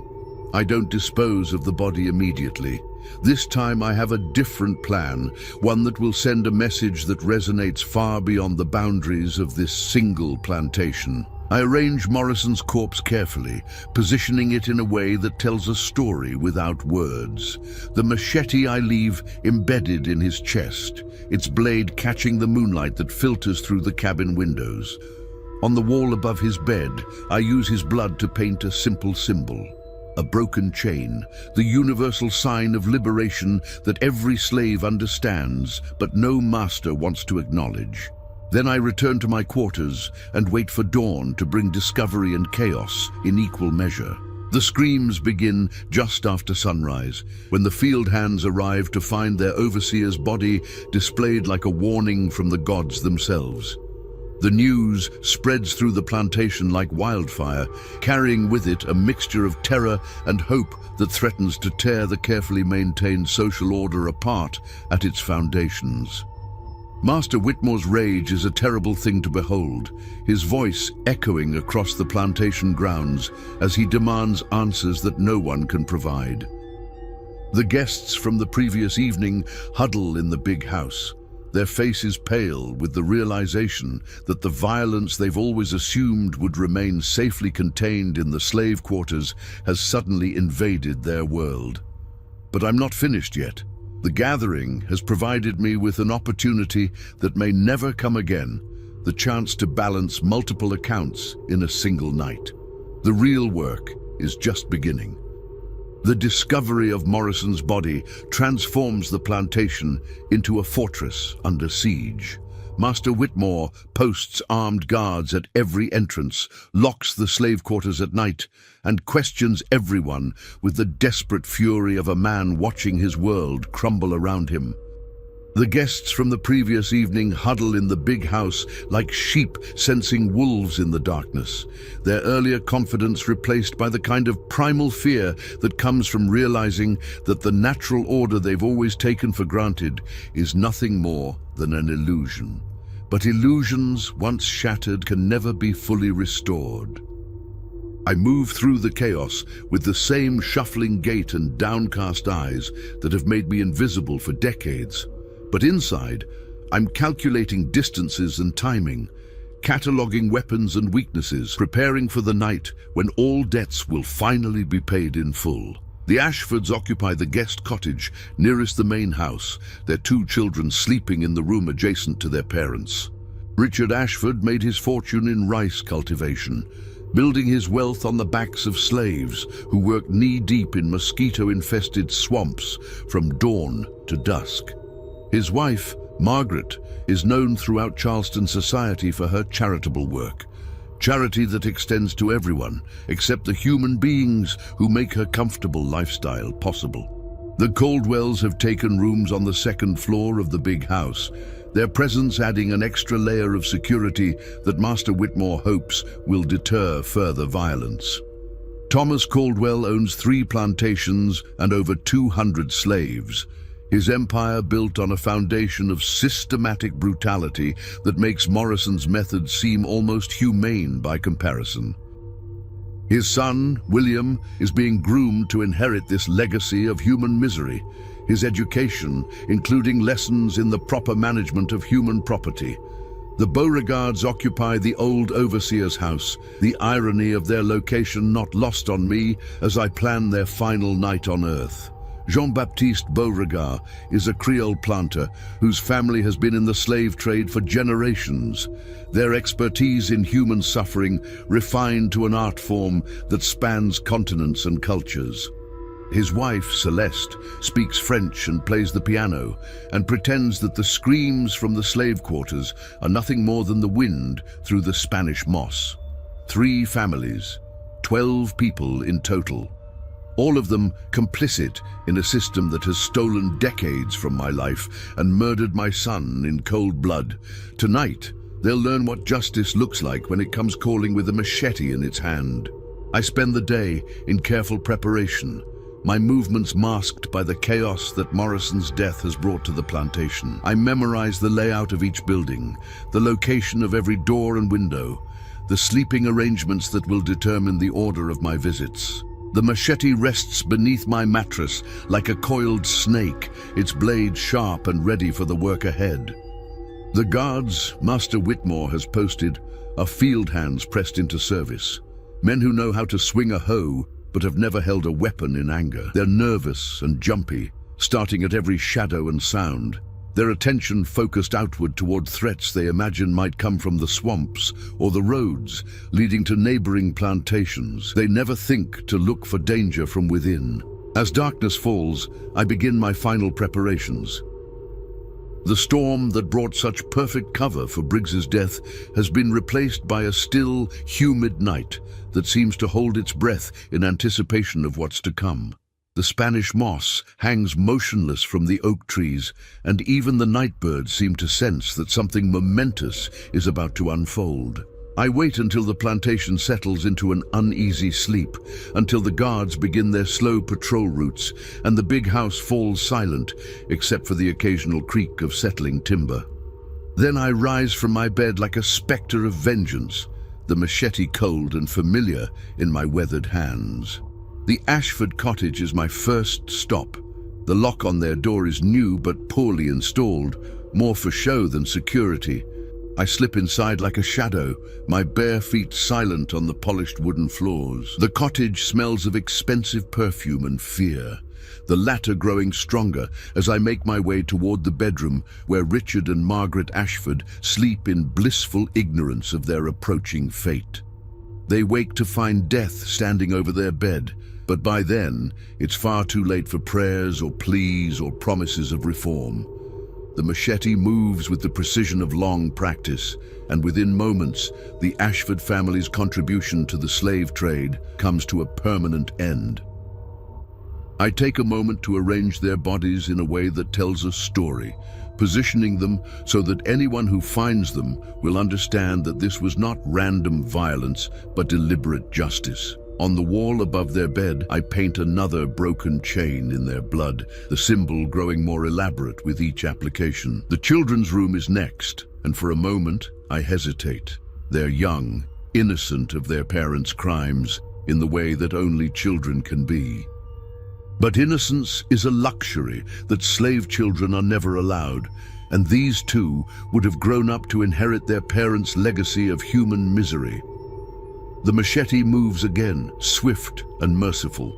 I don't dispose of the body immediately. This time I have a different plan, one that will send a message that resonates far beyond the boundaries of this single plantation. I arrange Morrison's corpse carefully, positioning it in a way that tells a story without words. The machete I leave embedded in his chest, its blade catching the moonlight that filters through the cabin windows. On the wall above his bed, I use his blood to paint a simple symbol. A broken chain, the universal sign of liberation that every slave understands, but no master wants to acknowledge. Then I return to my quarters and wait for dawn to bring discovery and chaos in equal measure. The screams begin just after sunrise, when the field hands arrive to find their overseer's body displayed like a warning from the gods themselves. The news spreads through the plantation like wildfire, carrying with it a mixture of terror and hope that threatens to tear the carefully maintained social order apart at its foundations. Master Whitmore's rage is a terrible thing to behold, his voice echoing across the plantation grounds as he demands answers that no one can provide. The guests from the previous evening huddle in the big house, their faces pale with the realization that the violence they've always assumed would remain safely contained in the slave quarters has suddenly invaded their world. But I'm not finished yet. The gathering has provided me with an opportunity that may never come again, the chance to balance multiple accounts in a single night. The real work is just beginning. The discovery of Morrison's body transforms the plantation into a fortress under siege. Master Whitmore posts armed guards at every entrance, locks the slave quarters at night, and questions everyone with the desperate fury of a man watching his world crumble around him. The guests from the previous evening huddle in the big house like sheep sensing wolves in the darkness, their earlier confidence replaced by the kind of primal fear that comes from realizing that the natural order they've always taken for granted is nothing more than an illusion. But illusions, once shattered, can never be fully restored. I move through the chaos with the same shuffling gait and downcast eyes that have made me invisible for decades. But inside, I'm calculating distances and timing, cataloging weapons and weaknesses, preparing for the night when all debts will finally be paid in full. The Ashfords occupy the guest cottage nearest the main house, their 2 children sleeping in the room adjacent to their parents. Richard Ashford made his fortune in rice cultivation, building his wealth on the backs of slaves who worked knee-deep in mosquito-infested swamps from dawn to dusk. His wife, Margaret, is known throughout Charleston society for her charitable work, charity that extends to everyone except the human beings who make her comfortable lifestyle possible. The Caldwells have taken rooms on the 2nd floor of the big house, their presence adding an extra layer of security that Master Whitmore hopes will deter further violence. Thomas Caldwell owns 3 plantations and over 200 slaves, his empire built on a foundation of systematic brutality that makes Morrison's methods seem almost humane by comparison. His son, William, is being groomed to inherit this legacy of human misery, his education including lessons in the proper management of human property. The Beauregards occupy the old overseer's house, the irony of their location not lost on me as I plan their final night on earth. Jean-Baptiste Beauregard is a Creole planter whose family has been in the slave trade for generations. Their expertise in human suffering refined to an art form that spans continents and cultures. His wife, Celeste, speaks French and plays the piano and pretends that the screams from the slave quarters are nothing more than the wind through the Spanish moss. 3 families, 12 people in total. All of them complicit in a system that has stolen decades from my life and murdered my son in cold blood. Tonight, they'll learn what justice looks like when it comes calling with a machete in its hand. I spend the day in careful preparation, my movements masked by the chaos that Morrison's death has brought to the plantation. I memorize the layout of each building, the location of every door and window, the sleeping arrangements that will determine the order of my visits. The machete rests beneath my mattress like a coiled snake, its blade sharp and ready for the work ahead. The guards Master Whitmore has posted are field hands pressed into service, men who know how to swing a hoe but have never held a weapon in anger. They're nervous and jumpy, starting at every shadow and sound, their attention focused outward toward threats they imagine might come from the swamps or the roads leading to neighboring plantations. They never think to look for danger from within. As darkness falls, I begin my final preparations. The storm that brought such perfect cover for Briggs's death has been replaced by a still, humid night that seems to hold its breath in anticipation of what's to come. The Spanish moss hangs motionless from the oak trees, and even the nightbirds seem to sense that something momentous is about to unfold. I wait until the plantation settles into an uneasy sleep, until the guards begin their slow patrol routes, and the big house falls silent, except for the occasional creak of settling timber. Then I rise from my bed like a spectre of vengeance, the machete cold and familiar in my weathered hands. The Ashford cottage is my first stop. The lock on their door is new but poorly installed, more for show than security. I slip inside like a shadow, my bare feet silent on the polished wooden floors. The cottage smells of expensive perfume and fear, the latter growing stronger as I make my way toward the bedroom where Richard and Margaret Ashford sleep in blissful ignorance of their approaching fate. They wake to find death standing over their bed, but by then, it's far too late for prayers or pleas or promises of reform. The machete moves with the precision of long practice, and within moments, the Ashford family's contribution to the slave trade comes to a permanent end. I take a moment to arrange their bodies in a way that tells a story, positioning them so that anyone who finds them will understand that this was not random violence, but deliberate justice. On the wall above their bed, I paint another broken chain in their blood, the symbol growing more elaborate with each application. The children's room is next, and for a moment, I hesitate. They're young, innocent of their parents' crimes, in the way that only children can be. But innocence is a luxury that slave children are never allowed, and these two would have grown up to inherit their parents' legacy of human misery. The machete moves again, swift and merciful.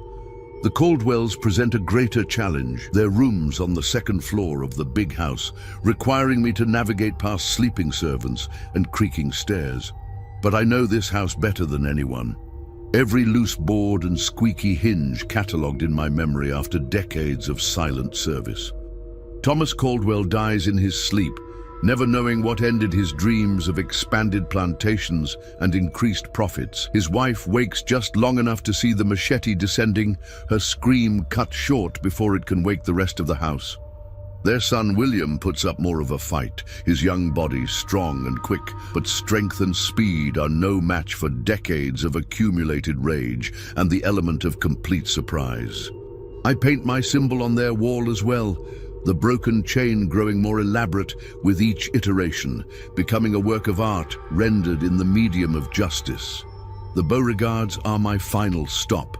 The Caldwells present a greater challenge, their rooms on the second floor of the big house, requiring me to navigate past sleeping servants and creaking stairs. But I know this house better than anyone. Every loose board and squeaky hinge catalogued in my memory after decades of silent service. Thomas Caldwell dies in his sleep, never knowing what ended his dreams of expanded plantations and increased profits. His wife wakes just long enough to see the machete descending, her scream cut short before it can wake the rest of the house. Their son William puts up more of a fight, his young body strong and quick, but strength and speed are no match for decades of accumulated rage and the element of complete surprise. I paint my symbol on their wall as well, the broken chain growing more elaborate with each iteration, becoming a work of art rendered in the medium of justice. The Beauregards are my final stop,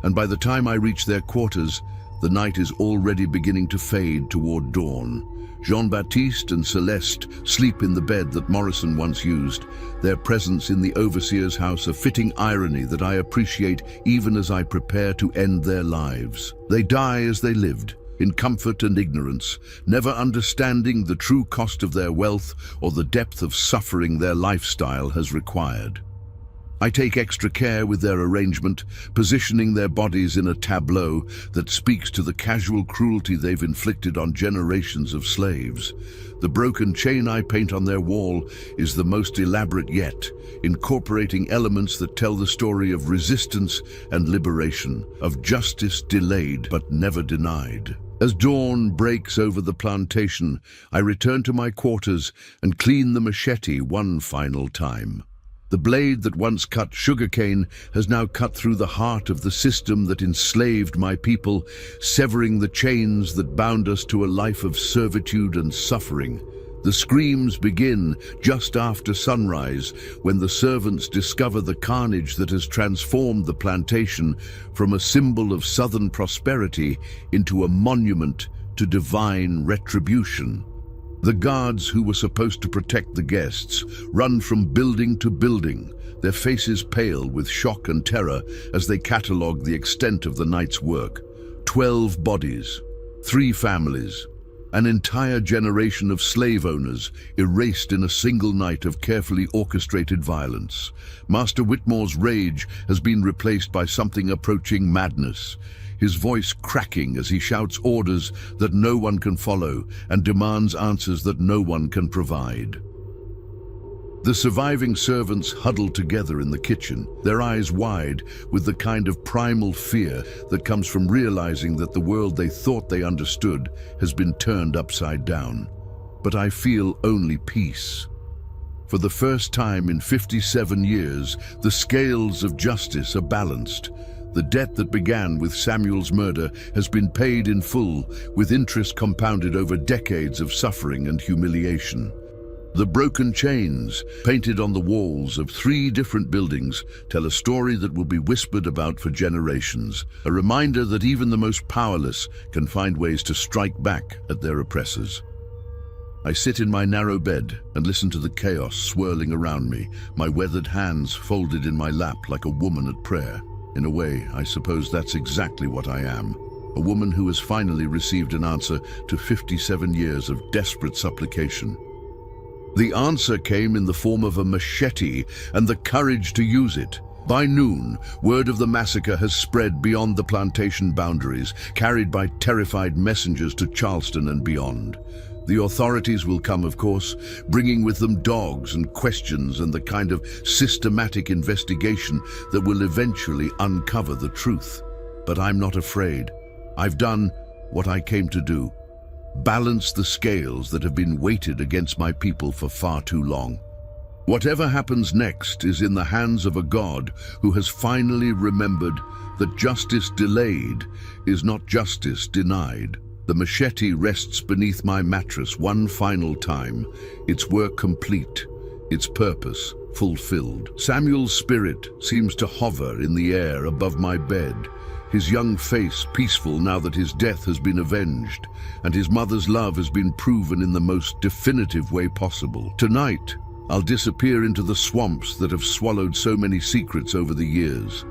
and by the time I reach their quarters, the night is already beginning to fade toward dawn. Jean-Baptiste and Celeste sleep in the bed that Morrison once used, their presence in the overseer's house a fitting irony that I appreciate even as I prepare to end their lives. They die as they lived, in comfort and ignorance, never understanding the true cost of their wealth or the depth of suffering their lifestyle has required. I take extra care with their arrangement, positioning their bodies in a tableau that speaks to the casual cruelty they've inflicted on generations of slaves. The broken chain I paint on their wall is the most elaborate yet, incorporating elements that tell the story of resistance and liberation, of justice delayed but never denied. As dawn breaks over the plantation, I return to my quarters and clean the machete one final time. The blade that once cut sugarcane has now cut through the heart of the system that enslaved my people, severing the chains that bound us to a life of servitude and suffering. The screams begin just after sunrise, when the servants discover the carnage that has transformed the plantation from a symbol of southern prosperity into a monument to divine retribution. The guards who were supposed to protect the guests run from building to building, their faces pale with shock and terror as they catalogue the extent of the night's work. 12 bodies, 3 families, an entire generation of slave owners erased in a single night of carefully orchestrated violence. Master Whitmore's rage has been replaced by something approaching madness, his voice cracking as he shouts orders that no one can follow and demands answers that no one can provide. The surviving servants huddled together in the kitchen, their eyes wide with the kind of primal fear that comes from realizing that the world they thought they understood has been turned upside down. But I feel only peace. For the first time in 57 years, the scales of justice are balanced. The debt that began with Samuel's murder has been paid in full, with interest compounded over decades of suffering and humiliation. The broken chains, painted on the walls of 3 different buildings, tell a story that will be whispered about for generations, a reminder that even the most powerless can find ways to strike back at their oppressors. I sit in my narrow bed and listen to the chaos swirling around me, my weathered hands folded in my lap like a woman at prayer. In a way, I suppose that's exactly what I am. A woman who has finally received an answer to 57 years of desperate supplication. The answer came in the form of a machete and the courage to use it. By noon, word of the massacre has spread beyond the plantation boundaries, carried by terrified messengers to Charleston and beyond. The authorities will come, of course, bringing with them dogs and questions and the kind of systematic investigation that will eventually uncover the truth. But I'm not afraid. I've done what I came to do. Balance the scales that have been weighted against my people for far too long. Whatever happens next is in the hands of a God who has finally remembered that justice delayed is not justice denied. The machete rests beneath my mattress one final time, its work complete, its purpose fulfilled. Samuel's spirit seems to hover in the air above my bed, his young face peaceful now that his death has been avenged, and his mother's love has been proven in the most definitive way possible. Tonight, I'll disappear into the swamps that have swallowed so many secrets over the years.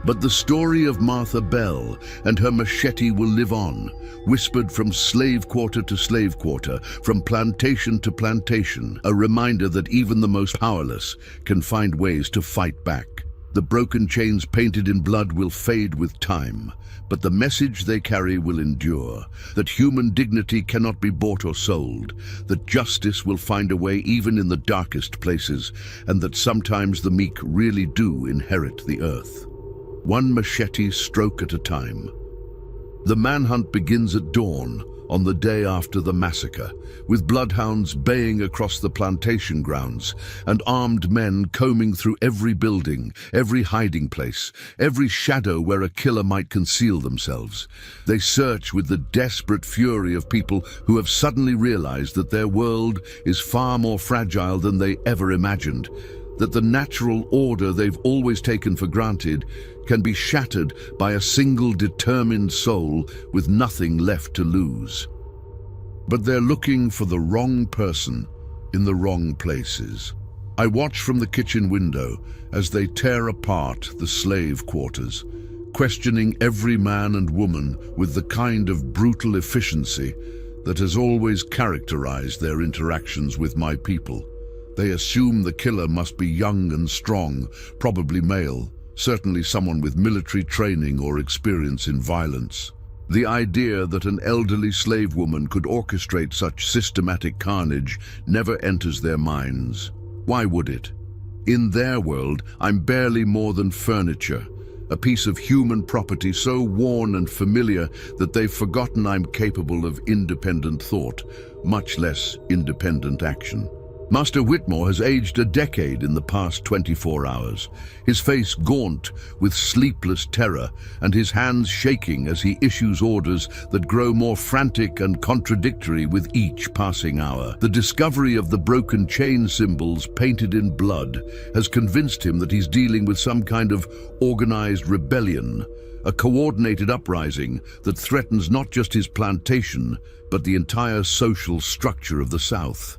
But the story of Martha Bell and her machete will live on, whispered from slave quarter to slave quarter, from plantation to plantation, a reminder that even the most powerless can find ways to fight back. The broken chains painted in blood will fade with time, but the message they carry will endure, that human dignity cannot be bought or sold, that justice will find a way even in the darkest places, and that sometimes the meek really do inherit the earth. One machete stroke at a time. The manhunt begins at dawn on the day after the massacre, with bloodhounds baying across the plantation grounds and armed men combing through every building, every hiding place, every shadow where a killer might conceal themselves. They search with the desperate fury of people who have suddenly realized that their world is far more fragile than they ever imagined, that the natural order they've always taken for granted can be shattered by a single determined soul with nothing left to lose. But they're looking for the wrong person in the wrong places. I watch from the kitchen window as they tear apart the slave quarters, questioning every man and woman with the kind of brutal efficiency that has always characterized their interactions with my people. They assume the killer must be young and strong, probably male, certainly someone with military training or experience in violence. The idea that an elderly slave woman could orchestrate such systematic carnage never enters their minds. Why would it? In their world, I'm barely more than furniture, a piece of human property so worn and familiar that they've forgotten I'm capable of independent thought, much less independent action. Master Whitmore has aged a decade in the past 24 hours, his face gaunt with sleepless terror and his hands shaking as he issues orders that grow more frantic and contradictory with each passing hour. The discovery of the broken chain symbols painted in blood has convinced him that he's dealing with some kind of organized rebellion, a coordinated uprising that threatens not just his plantation, but the entire social structure of the South.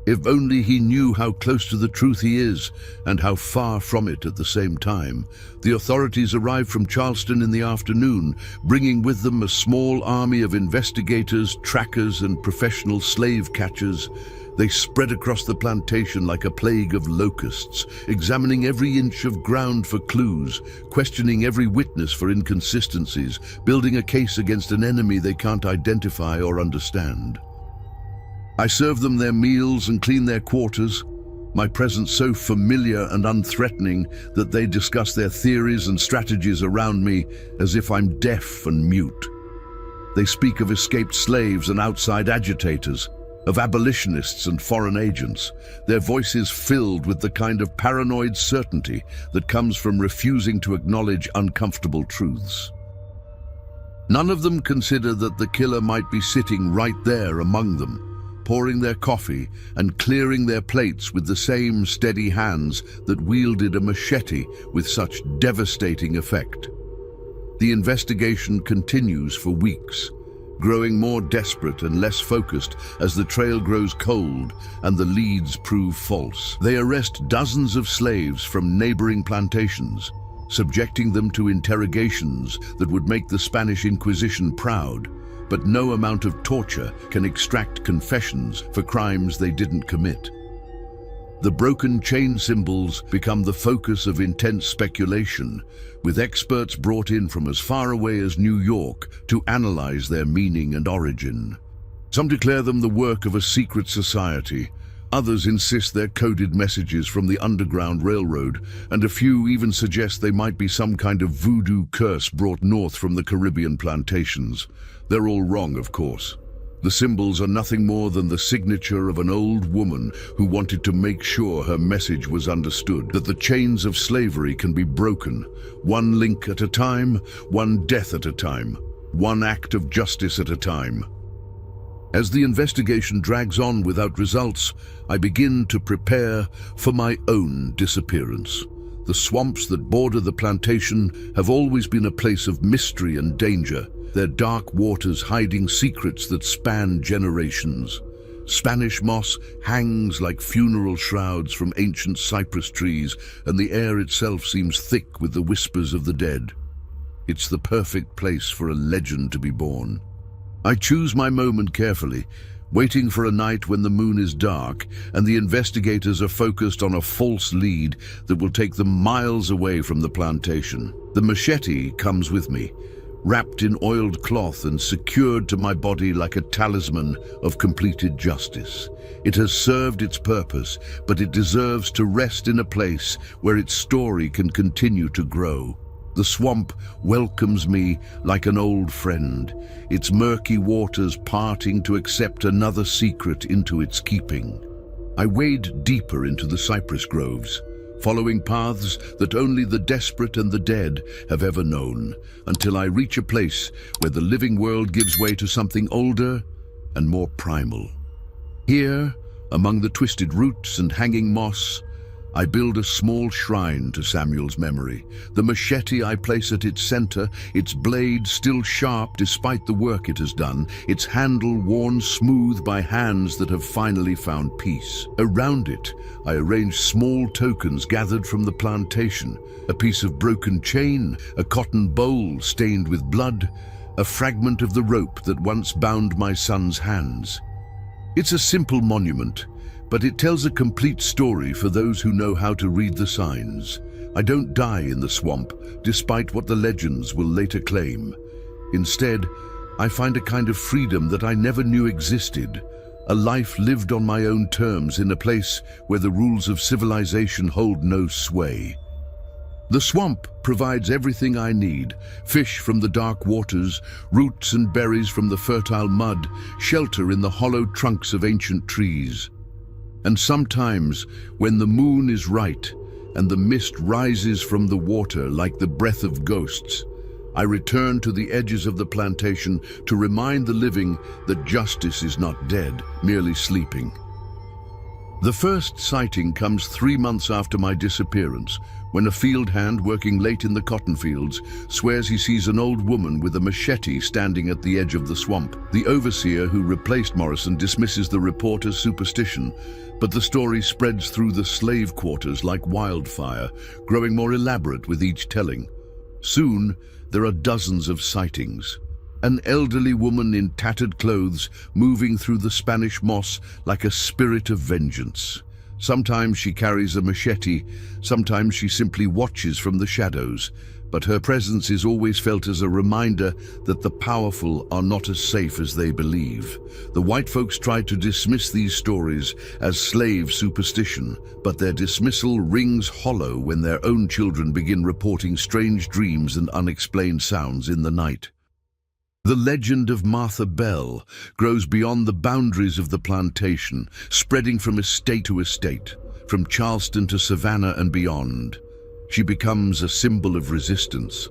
If only he knew how close to the truth he is, and how far from it at the same time. The authorities arrived from Charleston in the afternoon, bringing with them a small army of investigators, trackers, and professional slave catchers. They spread across the plantation like a plague of locusts, examining every inch of ground for clues, questioning every witness for inconsistencies, building a case against an enemy they can't identify or understand. I serve them their meals and clean their quarters, my presence so familiar and unthreatening that they discuss their theories and strategies around me as if I'm deaf and mute. They speak of escaped slaves and outside agitators, of abolitionists and foreign agents, their voices filled with the kind of paranoid certainty that comes from refusing to acknowledge uncomfortable truths. None of them consider that the killer might be sitting right there among them, pouring their coffee and clearing their plates with the same steady hands that wielded a machete with such devastating effect. The investigation continues for weeks, growing more desperate and less focused as the trail grows cold and the leads prove false. They arrest dozens of slaves from neighboring plantations, subjecting them to interrogations that would make the Spanish Inquisition proud, but no amount of torture can extract confessions for crimes they didn't commit. The broken chain symbols become the focus of intense speculation, with experts brought in from as far away as New York to analyze their meaning and origin. Some declare them the work of a secret society, others insist they're coded messages from the Underground Railroad, and a few even suggest they might be some kind of voodoo curse brought north from the Caribbean plantations. They're all wrong, of course. The symbols are nothing more than the signature of an old woman who wanted to make sure her message was understood, that the chains of slavery can be broken, one link at a time, one death at a time, one act of justice at a time. As the investigation drags on without results, I begin to prepare for my own disappearance. The swamps that border the plantation have always been a place of mystery and danger, their dark waters hiding secrets that span generations. Spanish moss hangs like funeral shrouds from ancient cypress trees, and the air itself seems thick with the whispers of the dead. It's the perfect place for a legend to be born. I choose my moment carefully, waiting for a night when the moon is dark and the investigators are focused on a false lead that will take them miles away from the plantation. The machete comes with me, wrapped in oiled cloth and secured to my body like a talisman of completed justice. It has served its purpose, but it deserves to rest in a place where its story can continue to grow. The swamp welcomes me like an old friend, its murky waters parting to accept another secret into its keeping. I wade deeper into the cypress groves, following paths that only the desperate and the dead have ever known, until I reach a place where the living world gives way to something older and more primal. Here, among the twisted roots and hanging moss, I build a small shrine to Samuel's memory. The machete I place at its center, its blade still sharp despite the work it has done, its handle worn smooth by hands that have finally found peace. Around it, I arrange small tokens gathered from the plantation, a piece of broken chain, a cotton bowl stained with blood, a fragment of the rope that once bound my son's hands. It's a simple monument, but it tells a complete story for those who know how to read the signs. I don't die in the swamp, despite what the legends will later claim. Instead, I find a kind of freedom that I never knew existed, a life lived on my own terms in a place where the rules of civilization hold no sway. The swamp provides everything I need: fish from the dark waters, roots and berries from the fertile mud, shelter in the hollow trunks of ancient trees. And sometimes, when the moon is right and the mist rises from the water like the breath of ghosts, I return to the edges of the plantation to remind the living that justice is not dead, merely sleeping. The first sighting comes 3 months after my disappearance, when a field hand working late in the cotton fields swears he sees an old woman with a machete standing at the edge of the swamp. The overseer who replaced Morrison dismisses the report as superstition, but the story spreads through the slave quarters like wildfire, growing more elaborate with each telling. Soon, there are dozens of sightings. An elderly woman in tattered clothes moving through the Spanish moss like a spirit of vengeance. Sometimes she carries a machete, sometimes she simply watches from the shadows, but her presence is always felt as a reminder that the powerful are not as safe as they believe. The white folks tried to dismiss these stories as slave superstition, but their dismissal rings hollow when their own children begin reporting strange dreams and unexplained sounds in the night. The legend of Martha Bell grows beyond the boundaries of the plantation, spreading from estate to estate, from Charleston to Savannah and beyond. She becomes a symbol of resistance,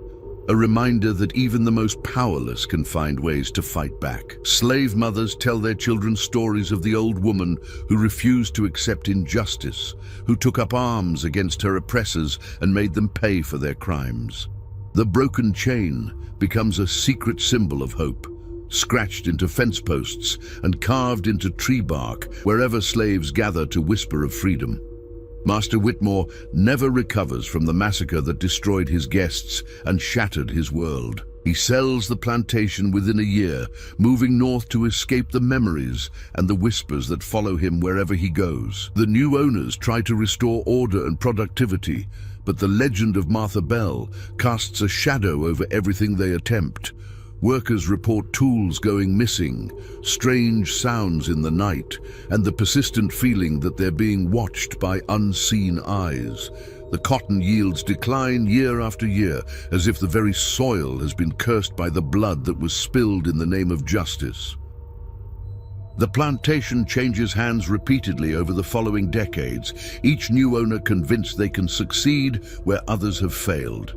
a reminder that even the most powerless can find ways to fight back. Slave mothers tell their children stories of the old woman who refused to accept injustice, who took up arms against her oppressors and made them pay for their crimes. The broken chain becomes a secret symbol of hope, scratched into fence posts and carved into tree bark wherever slaves gather to whisper of freedom. Master Whitmore never recovers from the massacre that destroyed his guests and shattered his world. He sells the plantation within a year, moving north to escape the memories and the whispers that follow him wherever he goes. The new owners try to restore order and productivity, but the legend of Martha Bell casts a shadow over everything they attempt. Workers report tools going missing, strange sounds in the night, and the persistent feeling that they're being watched by unseen eyes. The cotton yields decline year after year, as if the very soil has been cursed by the blood that was spilled in the name of justice. The plantation changes hands repeatedly over the following decades, each new owner convinced they can succeed where others have failed.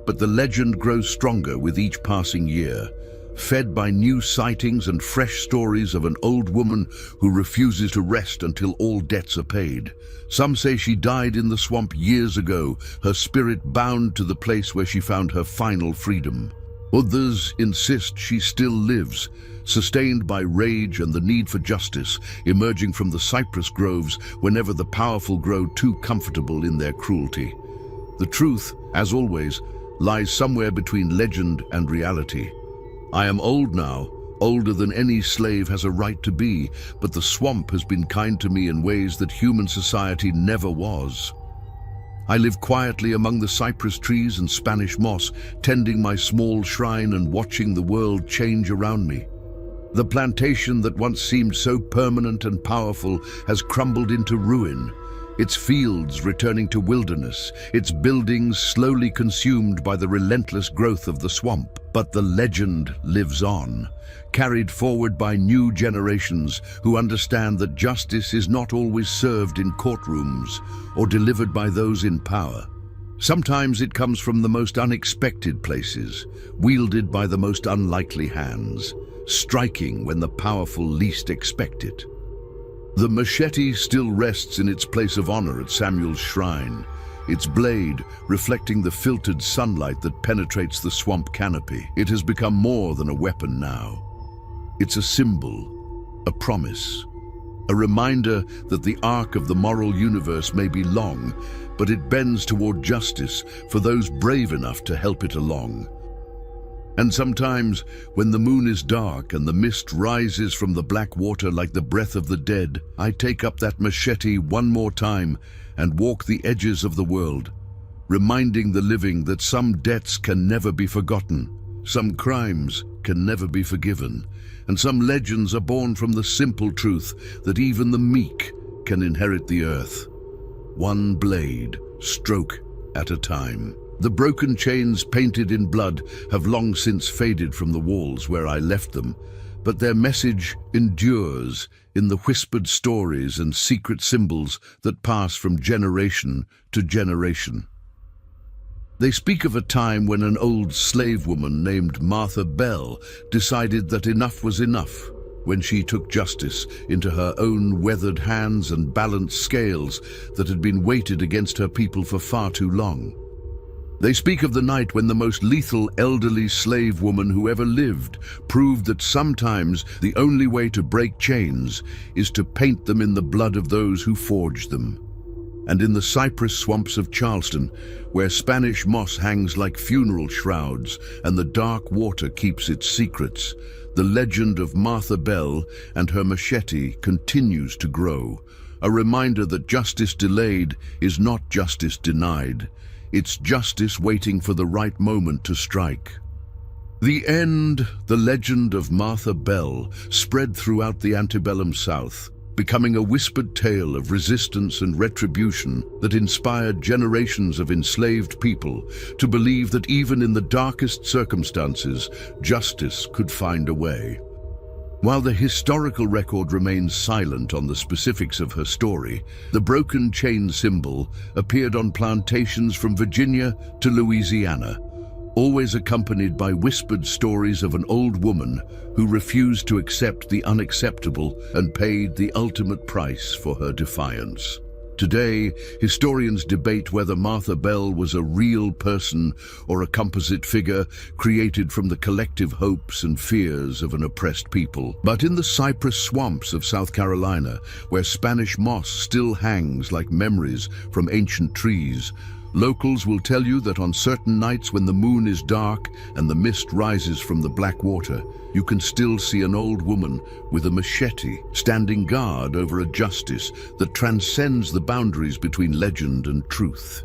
But the legend grows stronger with each passing year, fed by new sightings and fresh stories of an old woman who refuses to rest until all debts are paid. Some say she died in the swamp years ago, her spirit bound to the place where she found her final freedom. Others insist she still lives, sustained by rage and the need for justice, emerging from the cypress groves whenever the powerful grow too comfortable in their cruelty. The truth, as always, lies somewhere between legend and reality. I am old now, older than any slave has a right to be, but the swamp has been kind to me in ways that human society never was. I live quietly among the cypress trees and Spanish moss, tending my small shrine and watching the world change around me. The plantation that once seemed so permanent and powerful has crumbled into ruin, its fields returning to wilderness, its buildings slowly consumed by the relentless growth of the swamp. But the legend lives on, carried forward by new generations who understand that justice is not always served in courtrooms or delivered by those in power. Sometimes it comes from the most unexpected places, wielded by the most unlikely hands, striking when the powerful least expect it. The machete still rests in its place of honor at Samuel's shrine, its blade reflecting the filtered sunlight that penetrates the swamp canopy. It has become more than a weapon now. It's a symbol, a promise, a reminder that the arc of the moral universe may be long, but it bends toward justice for those brave enough to help it along. And sometimes, when the moon is dark and the mist rises from the black water like the breath of the dead, I take up that machete one more time and walk the edges of the world, reminding the living that some debts can never be forgotten, some crimes can never be forgiven, and some legends are born from the simple truth that even the meek can inherit the earth, one blade, stroke at a time. The broken chains painted in blood have long since faded from the walls where I left them, but their message endures in the whispered stories and secret symbols that pass from generation to generation. They speak of a time when an old slave woman named Martha Bell decided that enough was enough, when she took justice into her own weathered hands and balanced scales that had been weighted against her people for far too long. They speak of the night when the most lethal elderly slave woman who ever lived proved that sometimes the only way to break chains is to paint them in the blood of those who forged them. And in the cypress swamps of Charleston, where Spanish moss hangs like funeral shrouds and the dark water keeps its secrets, the legend of Martha Bell and her machete continues to grow, a reminder that justice delayed is not justice denied. It's justice waiting for the right moment to strike. The end, the legend of Martha Bell, spread throughout the antebellum South, becoming a whispered tale of resistance and retribution that inspired generations of enslaved people to believe that even in the darkest circumstances, justice could find a way. While the historical record remains silent on the specifics of her story, the broken chain symbol appeared on plantations from Virginia to Louisiana, always accompanied by whispered stories of an old woman who refused to accept the unacceptable and paid the ultimate price for her defiance. Today, historians debate whether Martha Bell was a real person or a composite figure created from the collective hopes and fears of an oppressed people. But in the cypress swamps of South Carolina, where Spanish moss still hangs like memories from ancient trees, locals will tell you that on certain nights when the moon is dark and the mist rises from the black water, you can still see an old woman with a machete standing guard over a justice that transcends the boundaries between legend and truth.